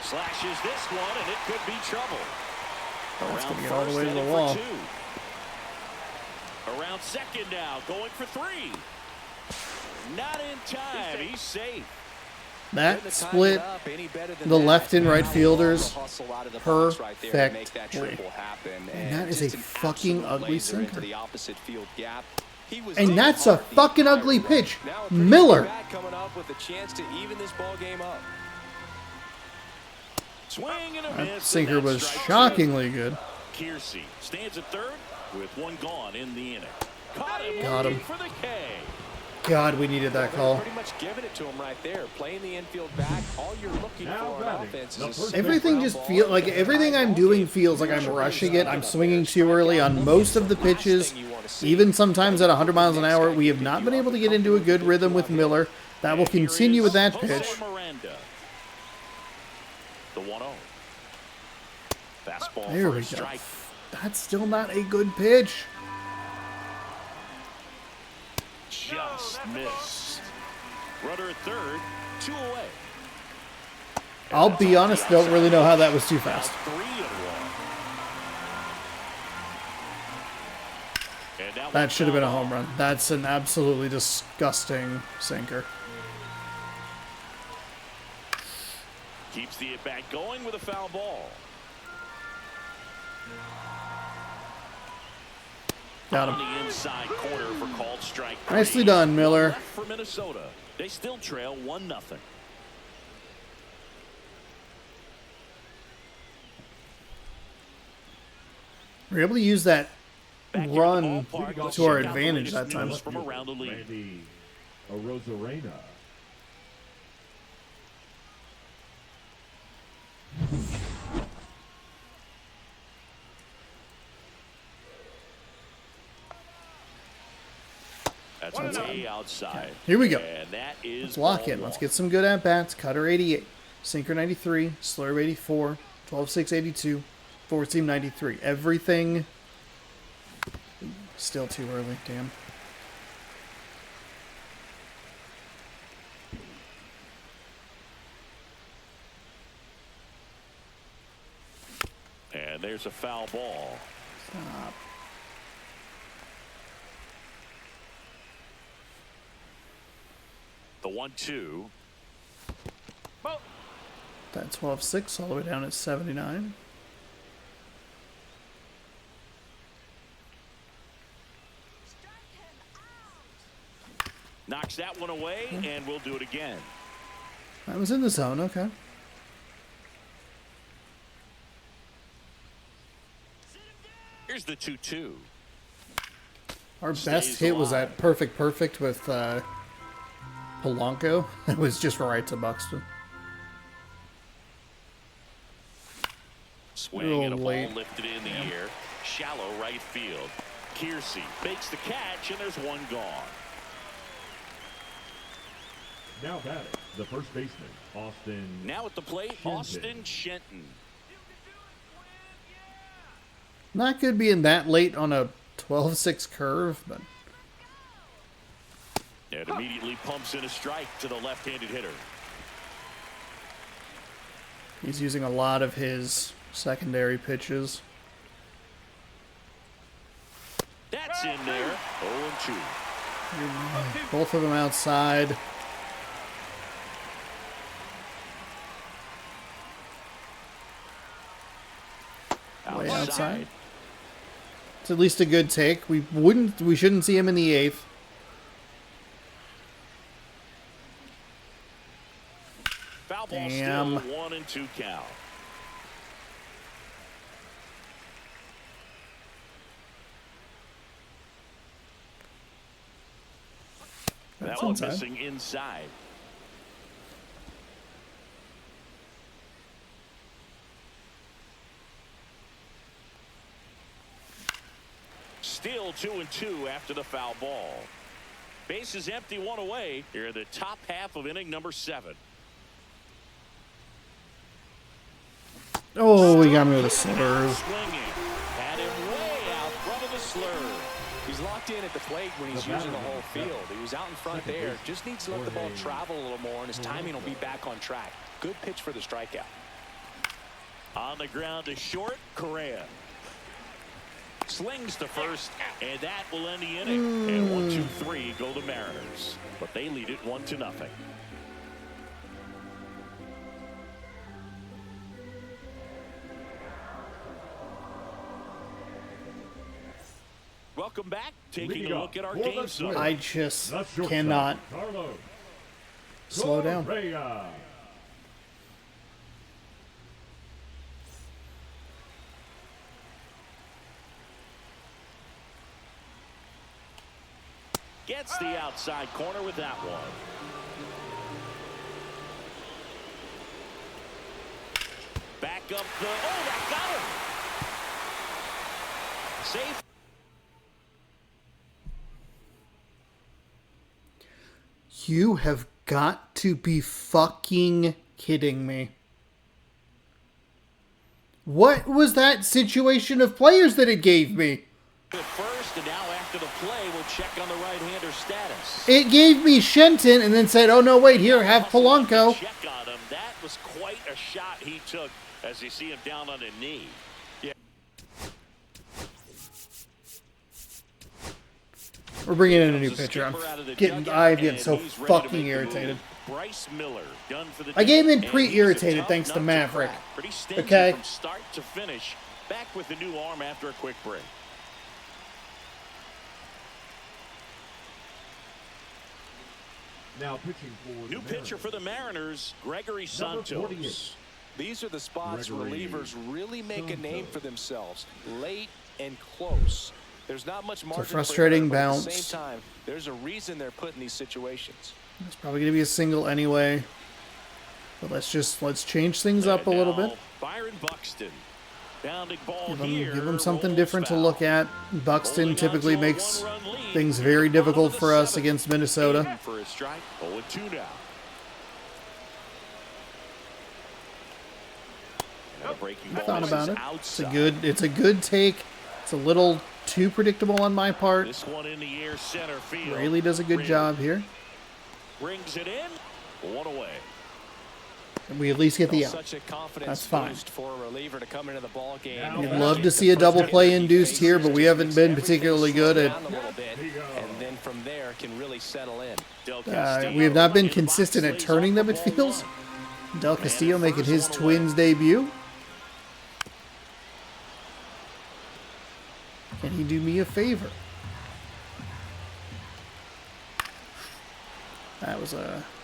Slashes this one, and it could be trouble. Oh, it's Around going to get all the way to first, the heading wall. for 2. Around second now, going for 3. Not in time. He's safe. That split the left and right fielders perfectly. And that is a fucking ugly sinker. And that's a fucking ugly pitch. Miller. Swing and a That miss, sinker and that was strikes shockingly out. good. Kiersey stands at third with 1 gone in the inning. Caught him. Got him. Looking for the K. God, we needed that call. Pretty much giving it to him right there. Playing the infield back. All you're looking for on offense is Everything just feels like everything I'm doing feels like I'm rushing it. I'm swinging too early on most of the pitches. Even sometimes at 100 miles an hour, we have not been able to get into a good rhythm with Miller. That will continue with that pitch. The 1-0. Fastball There for we a go. strike. That's still not a good pitch. Just missed. Runner at third, 2 away. I'll be honest, don't really know how that was too fast. 3-1. And That should have been a home run. That's an absolutely disgusting sinker. Keeps the at-bat going with a foul ball. Got On him. the inside corner for called strike 3. Nicely done, Miller. Left for Minnesota. They still trail 1-0. We're able to use that Back here at the run ballpark, let's to our check out the advantage latest that time. news from around the league. Randy Arozarena. That's way outside. Here we go. And that is Let's lock ball in. Let's one. get some good at-bats. Cutter 88, sinker 93, slurve 84, 12-6 82, four-seam 93. Everything still too early. Damn. And there's a foul ball. Stop. The 1-2. Ball. That 12-6 all the way down at 79. Knocks that one away, and we'll do it again. That was in the zone. Okay. Here's the 2-2. Our Stays best hit was alive. that perfect with Polanco. It was just right to Buxton. Swing and a Oh, ball late. lifted in the air. Shallow right field. Kiersey makes the catch, and there's one gone. Now batting, the first baseman, Austin. Now at the plate, Austin Shenton. Not good being that late on a 12-6 curve, but And immediately pumps in a strike to the left-handed hitter. he's using a lot of his secondary pitches. That's in there. 0-2. Both of them outside. Way outside. It's at least a good take. We shouldn't see him in the 8th. Foul ball Damn. still 1-2 count. That's That one inside. missing inside. Still 2-2 after the foul ball. Bases empty, one away here in the top half of inning number 7. Oh, he got me with a slurve. Swinging. Had him way out front of the slurve. He's locked in at the plate when he's using the whole field. He was out in front there. Just needs to let the ball travel a little more, and his timing will be back on track. Good pitch for the strikeout. On the ground to short, Correa. Slings to first, and that will end the inning. And 1-2-3 go the Mariners. But they lead it 1-0. Welcome back. Taking a look at our game zone. I just cannot slow down. Gets the outside corner with that one. Back up the... Oh, that got him! Safe. You have got to be fucking kidding me. What was that situation of players that it gave me? At first, and now after the play, we'll check on the right-hander status. It gave me Shenton and then said, oh no, wait, here, have Polanco. Check on him. That was quite a shot he took as you see him down on a knee. Yeah. We're bringing in a new pitcher. I'm getting so fucking irritated. Bryce Miller, done for the I gave him pre-irritated thanks to Maverick. Okay. From start to finish, back with the new arm after a quick break. Now pitching for New pitcher for the Mariners, Gregory Santos. These are the spots relievers really make a name for themselves. Late and close. There's not much margin. It's a frustrating bounce. At the same time, there's a reason they're put in these situations. It's probably going to be a single anyway. But let's change things up a little bit. Byron Buxton. Bounding ball Give him something different to look at. Buxton typically makes things very difficult for us against Minnesota. For a strike, 0-2 now. I thought about it. It's a good take. It's a little too predictable on my part. This one in the air, center field. Rayleigh does a good job here. Brings it in. One away. And we at least get the out. Such a confidence That's fine. boost for a reliever to come into the ball game. We'd love to see a double play induced here, but we haven't been particularly good at. And then from there can really settle in. We have not been consistent at turning them, it feels. Del Castillo making his Twins debut. Can he do me a favor? That was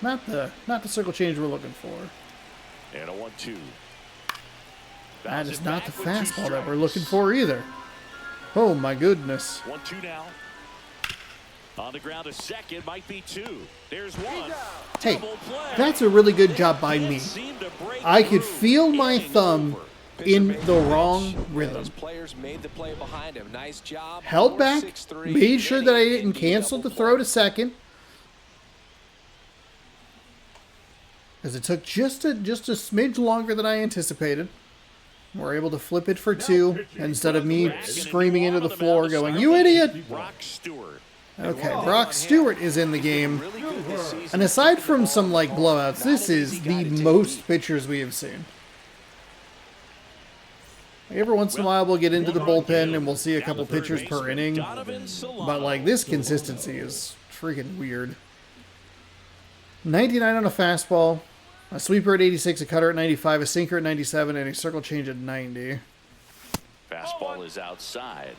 not the circle change we're looking for. And a 1-2. That is not the fastball that we're looking for either. Oh my goodness. 1-2 now. On the ground, a second, might be 2. There's 1. Hey, that's a really good job by me. I could feel my thumb in the wrong rhythm. Players made the play behind him. Nice job. Held back, made sure that I didn't cancel the throw to second. Because it took just a smidge longer than I anticipated. We're able to flip it for 2 instead of me screaming into the floor going, "You idiot!" Brock Stewart. Okay, Brock Stewart is in the game. And aside from some like blowouts, this is the most pitchers we have seen. Every once in a while we'll get into the bullpen and we'll see a couple pitchers per inning. But like this consistency is freaking weird. 99 on a fastball, a sweeper at 86, a cutter at 95, a sinker at 97, and a circle change at 90. Fastball is outside.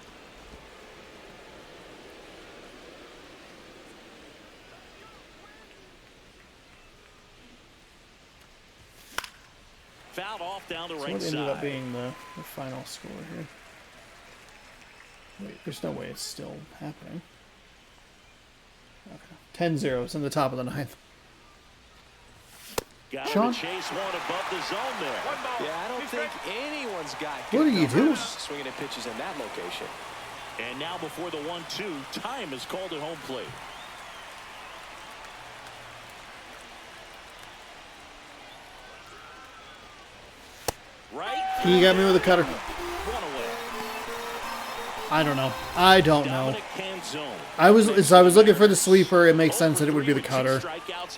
Fouled off down the right What side. ended up being the final score here? Wait, there's no way it's still happening. Okay. 10-0. It's in the top of the 9th. Got Sean? to chase one above the zone there. Yeah, I don't think anyone's got What are you doing? swinging at pitches in that location. And now before the 1-2, time is called at home plate. Right. He got me with a cutter. One away. I don't know. I don't know. Dominic Canzone. As I was looking for the sweeper, it makes sense that it would be the cutter.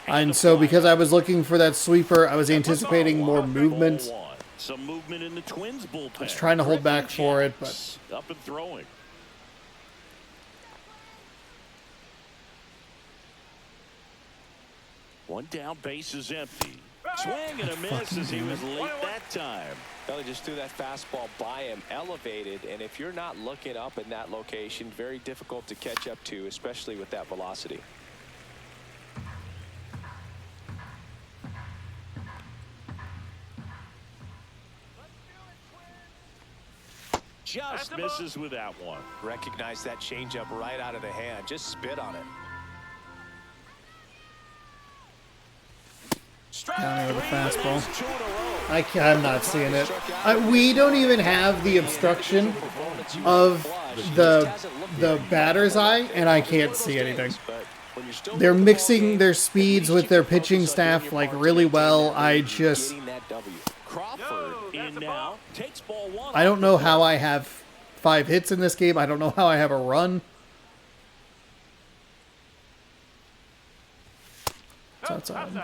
And so because I was looking for that sweeper, I was anticipating more movement. Some movement in the Twins bullpen. I was trying to hold back for it, but up and throwing. One down, base is empty. Swing and a miss as he was late that time. Well, he just threw that fastball by him, elevated, and if you're not looking up in that location, very difficult to catch up to, especially with that velocity. Just misses with that one. Recognize that changeup right out of the hand. Just spit on it. down there with a fastball. I'm not seeing it. We don't even have the obstruction of the batter's eye, and I can't see anything. They're mixing their speeds with their pitching staff like really well. I don't know how I have 5 hits in this game. I don't know how I have a run. It's outside.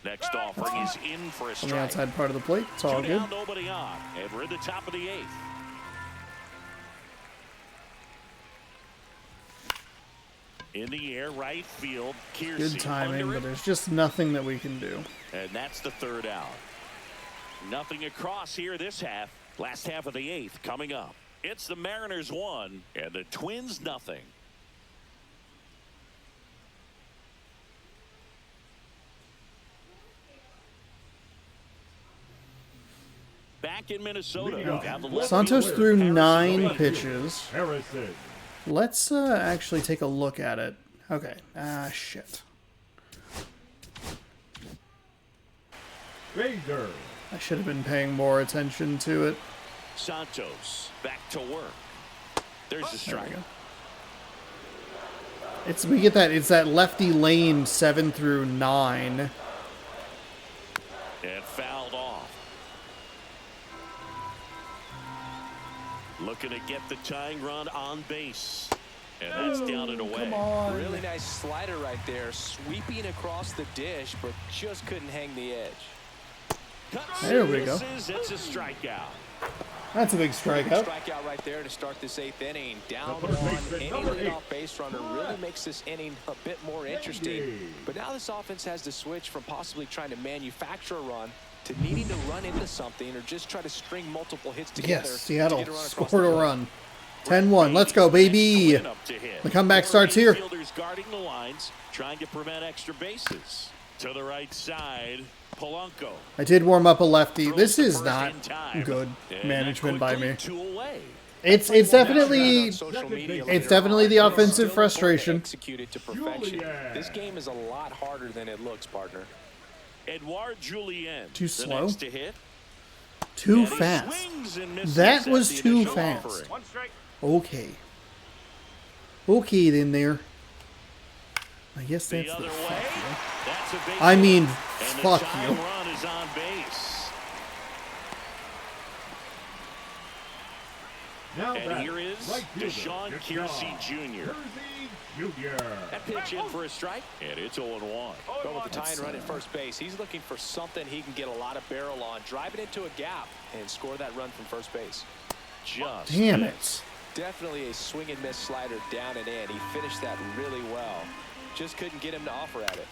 Next offering is in for a strike. On the outside part of the plate. It's all good. Down, nobody on, and we're at the top of the 8th. In the air, right field. Kiersey Good timing, but there's just nothing that we can do. And that's the 3rd out. Nothing across here this half. Last half of the 8th coming up. It's the Mariners 1 and the Twins nothing. Back in Minnesota. Santos threw 9 pitches. Harrison. Let's actually take a look at it. Okay. Shit. Bader. I should have been paying more attention to it. Santos back to work. There's the There strike. we go. We get that. It's that lefty lane 7 through 9. And fouled off. Looking to get the tying run on base. And that's down and away. Come on. Really nice slider right there, sweeping across the dish, but just couldn't hang the edge. There we go. It's a strikeout. That's a big strikeout. Strikeout right there to start this 8th inning. Down Number one, six, any number leadoff 8. base runner really makes this inning a bit more interesting. But now this offense has to switch from possibly trying to manufacture a run to needing to run into something or just try to string multiple hits together. Yes, Seattle to get a run across scored the a field. run. 10-1. Let's go, baby. The comeback starts here. Fielders guarding the lines, trying to prevent extra bases. To the right side, Polanco. I did warm up a lefty. This is not good management by me. It's definitely the offensive frustration. Executed to perfection. This game is a lot harder than it looks, partner. Edouard Julien. Too slow? Next to hit. Too And he fast. swings and misses That at was the too initial fast. offering. 1 strike. Okay. Okay, then there. I guess The that's the other fuck way. you. That's a base I mean, hit. And the fuck tying you. run is on base. Now And back, here is right fielder, Deshaun Kiersey Jr. Jr. That pitch in for a strike, and it's 0-1. Going with the tying run at first base. He's looking for something he can get a lot of barrel on. Drive it into a gap and score that run from first base. Just Damn it. Definitely a swing and miss slider down and in. He finished that really well. Just couldn't get him to offer at it.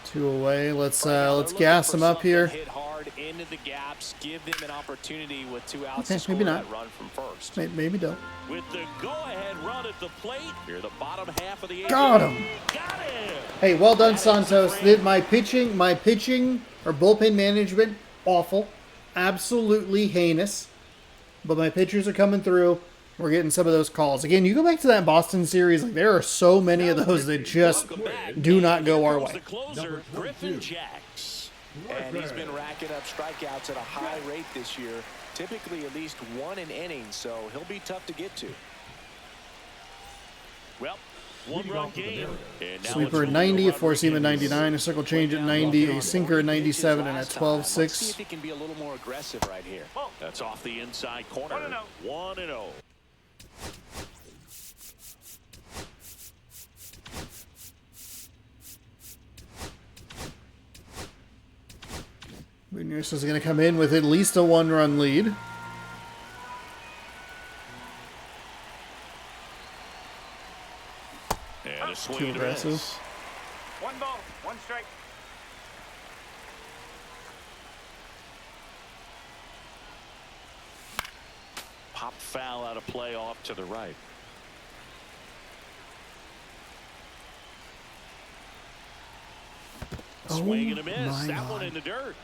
2 away. Let's They're looking gas for him up something, here. Hit hard into the gaps. Give them an opportunity with 2 outs Okay, to score maybe not. that run from first. Maybe don't. with the go-ahead run at the plate. Here, the bottom half of the 8th. Got him. Got him. Hey, well done, Santos. My pitching or bullpen management, awful. Absolutely heinous. But my pitchers are coming through. we're getting some of those calls. Again, you go back to that Boston series, like there are so many of those that just do not go our way. The closer, Griffin Jacks. And he's been racking up strikeouts at a high rate this year, typically at least one an inning, so he'll be tough to get to. Well, one-run game. And now Sweeper at it's 90, a Rodriguez. four-seam at 99, a circle change at 90, a sinker at 97, and a Let's see 12-6. if he can be a little more aggressive right here. That's off the inside corner. 1-0. Munoz is going to come in with at least a one-run lead. And a swing Too and a aggressive. miss. 1 ball, 1 strike. Pop foul out of play off to the right. Swing and a miss. my That one God. in the dirt.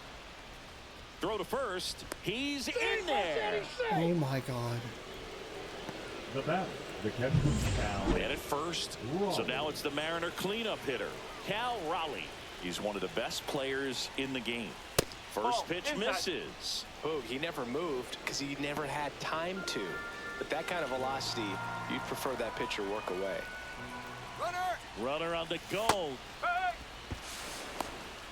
Throw to first. He's in there. Oh my God. The bat, the catch from Cal. And at first. So now it's the Mariner cleanup hitter, Cal Raleigh. He's one of the best players in the game. First pitch misses. Boog, he never moved because he never had time to. But that kind of velocity, you'd prefer that pitcher work away. Runner on the go.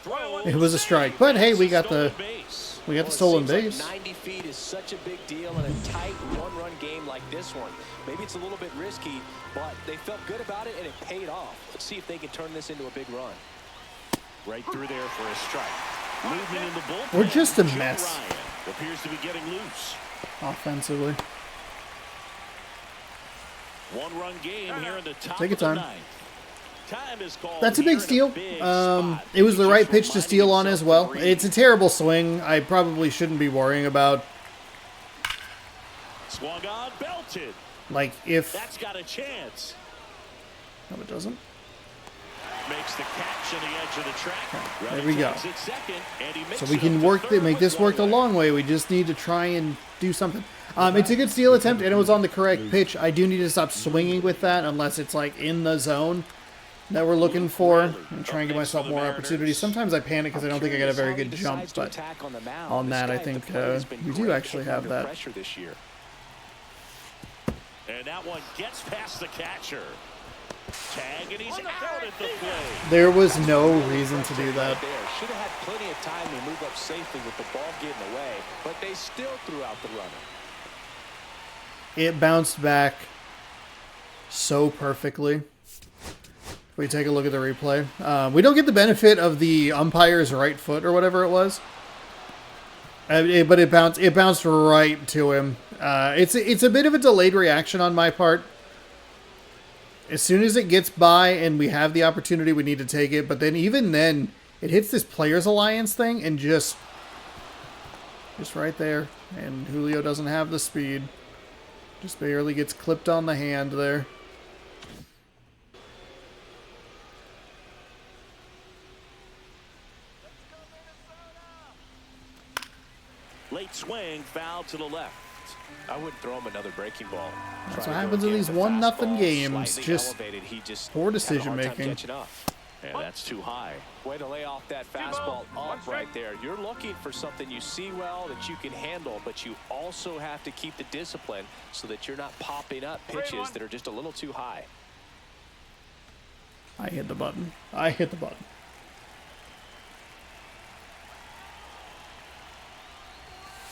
Throw. It was a strike, but hey, we got the Base. stolen It seems base. like 90 feet is such a big deal in a tight one-run game like this one. Maybe it's a little bit risky, but they felt good about it and it paid off. Let's see if they can turn this into a big run. Right through there for a strike. Movement in the bullpen. We're just a Joe mess. Ryan appears to be getting loose. Offensively. One-run game here in the top Take your of the time. ninth. Time is called That's a here big in steal. big spot. It was the He right just pitch to reminded steal on himself as well. to breathe. It's a terrible swing. I probably shouldn't be worrying about, Swung on, belted. like, if... That's got a chance. No, it doesn't. Makes the catch on the edge of the track. There we go. Takes it second, and he makes So we it can up to work third make with this work the one away. long way. We just need to try and do something. It's a good steal attempt, and it was on the correct pitch. I do need to stop swinging with that unless it's like in the zone that we're looking for, and try and give myself more opportunities. Sometimes I panic because I don't think I got a very good jump, but on that I think we do actually have that. Pressure this year. And that one gets past the catcher. Tag, and he's out at the plate. There was no reason to do that. There should have had plenty of time to move up safely with the ball getting away, but they still threw out the runner. It bounced back so perfectly. If we take a look at the replay, we don't get the benefit of the umpire's right foot or whatever it was, but it bounced right to him. It's a bit of a delayed reaction on my part. As soon as it gets by and we have the opportunity, we need to take it. But then even then, it hits this Players Alliance thing and just right there. And Julio doesn't have the speed. Just barely gets clipped on the hand there. Late swing, foul to the left. I wouldn't throw him another breaking ball. That's Try what to go happens in again these with a 1-0 fastball games. slightly Just elevated. He just poor had a decision hard time making. catching up. And that's too high. Way to lay off that fastball up right there. You're looking for something you see well that you can handle, but you also have to keep the discipline so that you're not popping up pitches that are just a little too high. I hit the button. I hit the button.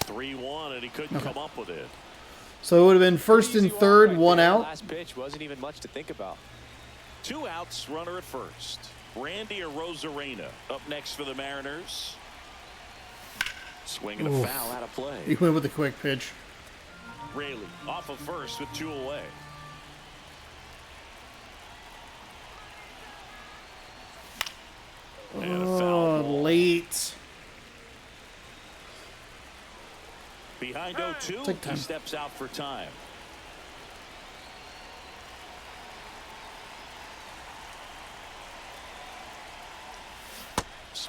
(3-1), and he couldn't come up with it. So it would have been first and Easy walk third, right one there. out. Last pitch wasn't even much to think about. 2 outs, runner at first. Randy Arozarena up next for the Mariners. Swinging a Oof. foul out of play. He went with a quick pitch. Raley off of first with 2 away. And a foul ball. Late. Behind 0-2, Take time. he steps out for time.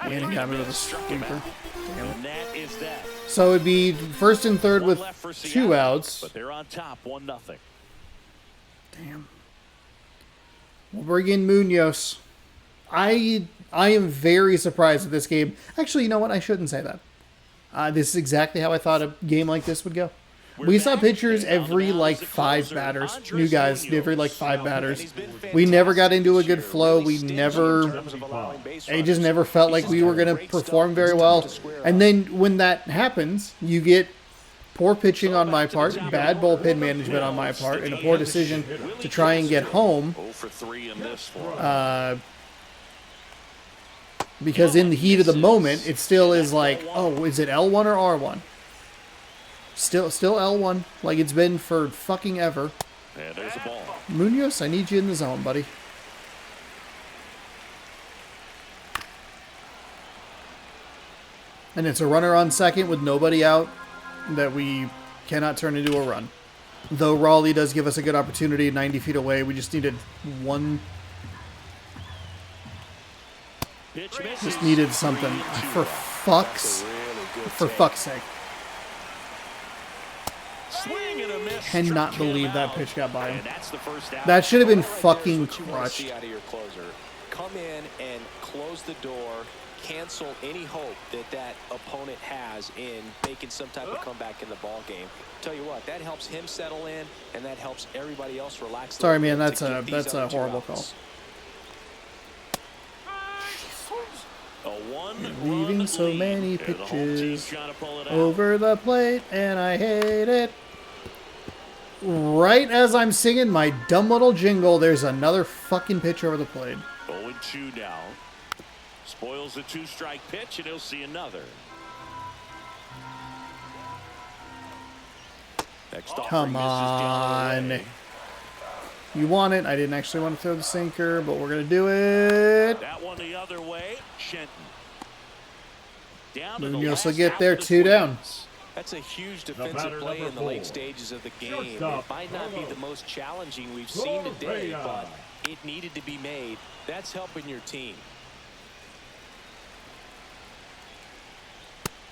And he got me with a sweeper. And that is that. So it'd be first and third One with left for 2 Seattle, outs. but they're on top 1-0. Damn. We'll bring in Munoz. I am very surprised at this game. Actually, you know what? I shouldn't say that. This is exactly how I thought a game like this would go. We saw pitchers every like 5 batters. New guys every like 5 batters. We never got into a good flow. We never... It just never felt like we were going to perform very well. And then when that happens, you get poor pitching on my part, bad bullpen management on my part, and a poor decision to try and get home. Because in the heat of the moment, it still is like, oh, is it L1 or R1? Still L1, like it's been for fucking ever. And there's a ball. Munoz, I need you in the zone, buddy. And it's a runner on second with nobody out that we cannot turn into a run. Though Raleigh does give us a good opportunity 90 feet away. We just needed one... Just needed something. For fuck's sake. Cannot believe that pitch got by him. That should have been fucking crushed. Come in and close the door. Cancel any hope that opponent has in making some type of comeback in the ball game. Tell you what, that helps him settle in, and that helps everybody else relax. Sorry, man, that's a horrible call. Leaving so many pitches over the plate, and I hate it. Right as I'm singing my dumb little jingle, there's another fucking pitch over the plate. 0-2 down. Spoils the 2-strike pitch, and he'll see another. Come on. You want it. I didn't actually want to throw the sinker, but we're going to do it. That one the other way. Shenton. Munoz will get there, 2 down. That's a huge defensive play in the late stages of the game. It might not be the most challenging we've seen today, but it needed to be made. That's helping your team.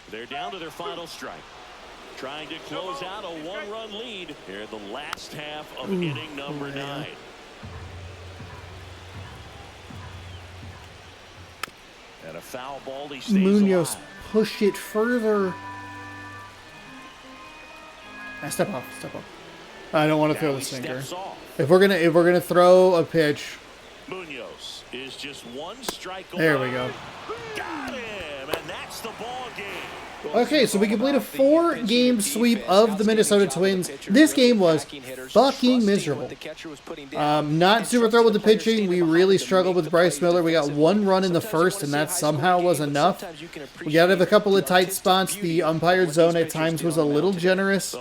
They're down to their final strike. Trying to close out a 1-run lead here in the last half of inning number 9. And a foul ball. He stays Munoz, alive. push it further. Step off. I don't want to throw the sinker. If we're gonna throw a pitch, Munoz is just 1 strike away. There we go. Got him, and that's the ball game. Okay, so we complete a 4-game sweep of the Minnesota Twins. This game was fucking miserable. Not super thrilled with the pitching. We really struggled with Bryce Miller. We got 1 run in the first, and that somehow was enough. We got to have a couple of tight spots. The umpired zone at times was a little generous.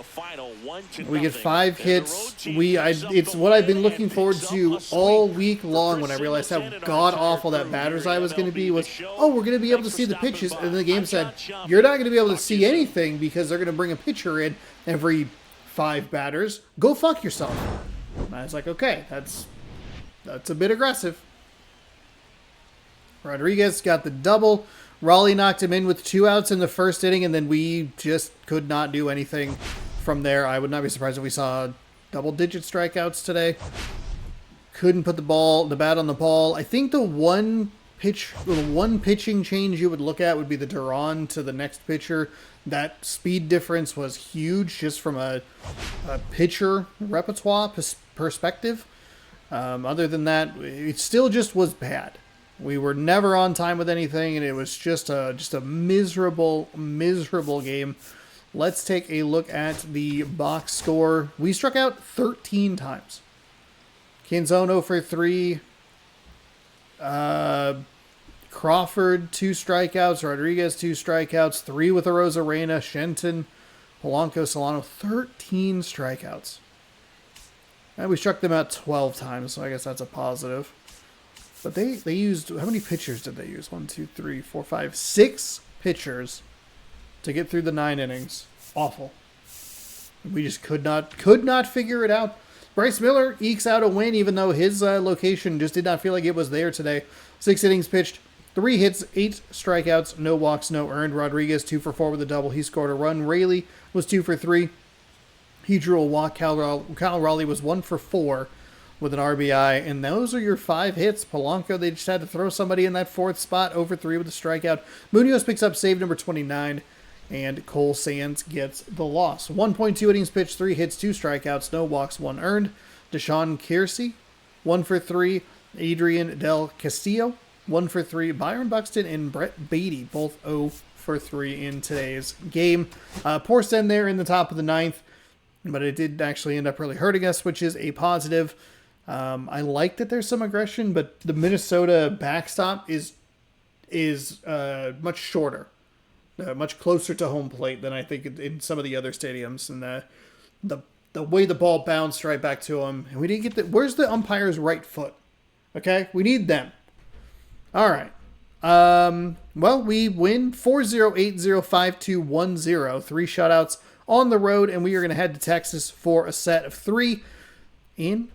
We get 5 hits. It's what I've been looking forward to all week long when I realized how god-awful that batter's eye was going to be. Was, oh, we're going to be able to see the pitches. And the game said, you're not going to be able to see anything because they're going to bring a pitcher in every 5 batters. Go fuck yourself. And I was like, okay, that's a bit aggressive. Rodriguez got the double. Raleigh knocked him in with 2 outs in the first inning, and then we just could not do anything from there. I would not be surprised if we saw double-digit strikeouts today. Couldn't put the bat on the ball. I think the one pitching change you would look at would be the Duran to the next pitcher. That speed difference was huge just from a pitcher repertoire perspective. Other than that, it still just was bad. We were never on time with anything, and it was just a miserable game. Let's take a look at the box score. We struck out 13 times. Canzone 0 for 3. Crawford 2 strikeouts. Rodriguez 2 strikeouts. 3 with Arozarena. Shenton, Polanco, Solano 13 strikeouts. And we struck them out 12 times, so I guess that's a positive. But they used, how many pitchers did they use? 1, 2, 3, 4, 5, 6 pitchers to get through the 9 innings. Awful. We just could not figure it out. Bryce Miller ekes out a win, even though his location just did not feel like it was there today. 6 innings pitched, 3 hits, 8 strikeouts, no walks, no earned. Rodriguez 2 for 4 with a double. He scored a run. Raley was 2 for 3. He drew a walk. Cal Raleigh was 1 for 4 with an RBI. And those are your 5 hits. Polanco, they just had to throw somebody in that 4th spot, over 3 with a strikeout. Munoz picks up save number 29. And Cole Sands gets the loss. 1.2 innings pitched, 3 hits, 2 strikeouts, no walks, 1 earned. Deshaun Kiersey, 1 for 3. Adrian Del Castillo, 1 for 3. Byron Buxton and Brett Beatty, both 0 for 3 in today's game. Poor send there in the top of the 9th, but it did actually end up really hurting us, which is a positive. I like that there's some aggression, but the Minnesota backstop is much shorter. Much closer to home plate than I think in some of the other stadiums, and the way the ball bounced right back to him, and we didn't get where's the umpire's right foot? Okay, we need them. All right. Well, we win 4-0, 8-0, 5-2, 1-0, 3 shutouts on the road, and we are going to head to Texas for a set of 3 in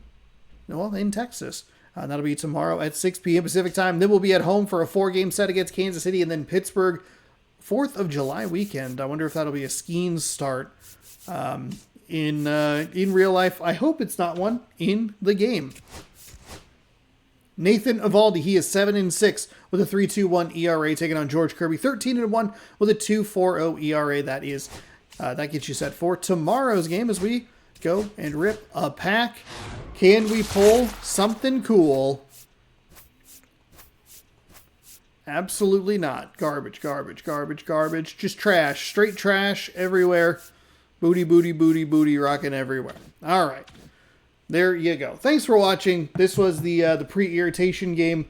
Texas. That'll be tomorrow at 6 p.m. Pacific time. Then we'll be at home for a 4-game set against Kansas City, and then Pittsburgh. 4th of July weekend. I wonder if that'll be a skiing start in real life. I hope it's not one in the game. Nathan Eovaldi, he is 7-6 with a 3.21 ERA, taking on George Kirby, 13-1 with a 2.40 ERA. That gets you set for tomorrow's game as we go and rip a pack. Can we pull something cool? Absolutely not. Garbage, garbage, garbage, garbage. Just trash. Straight trash everywhere. Booty, booty, booty, booty rocking everywhere. All right. There you go. Thanks for watching. This was the pre-irritation game.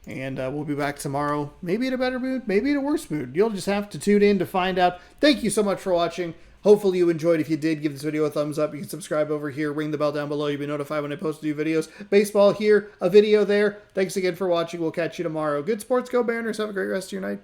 And we'll be back tomorrow. Maybe in a better mood. Maybe in a worse mood. You'll just have to tune in to find out. Thank you so much for watching. Hopefully you enjoyed. If you did, give this video a thumbs up. You can subscribe over here. Ring the bell down below. You'll be notified when I post new videos. Baseball here, a video there. Thanks again for watching. We'll catch you tomorrow. Good sports. Go Mariners. Have a great rest of your night.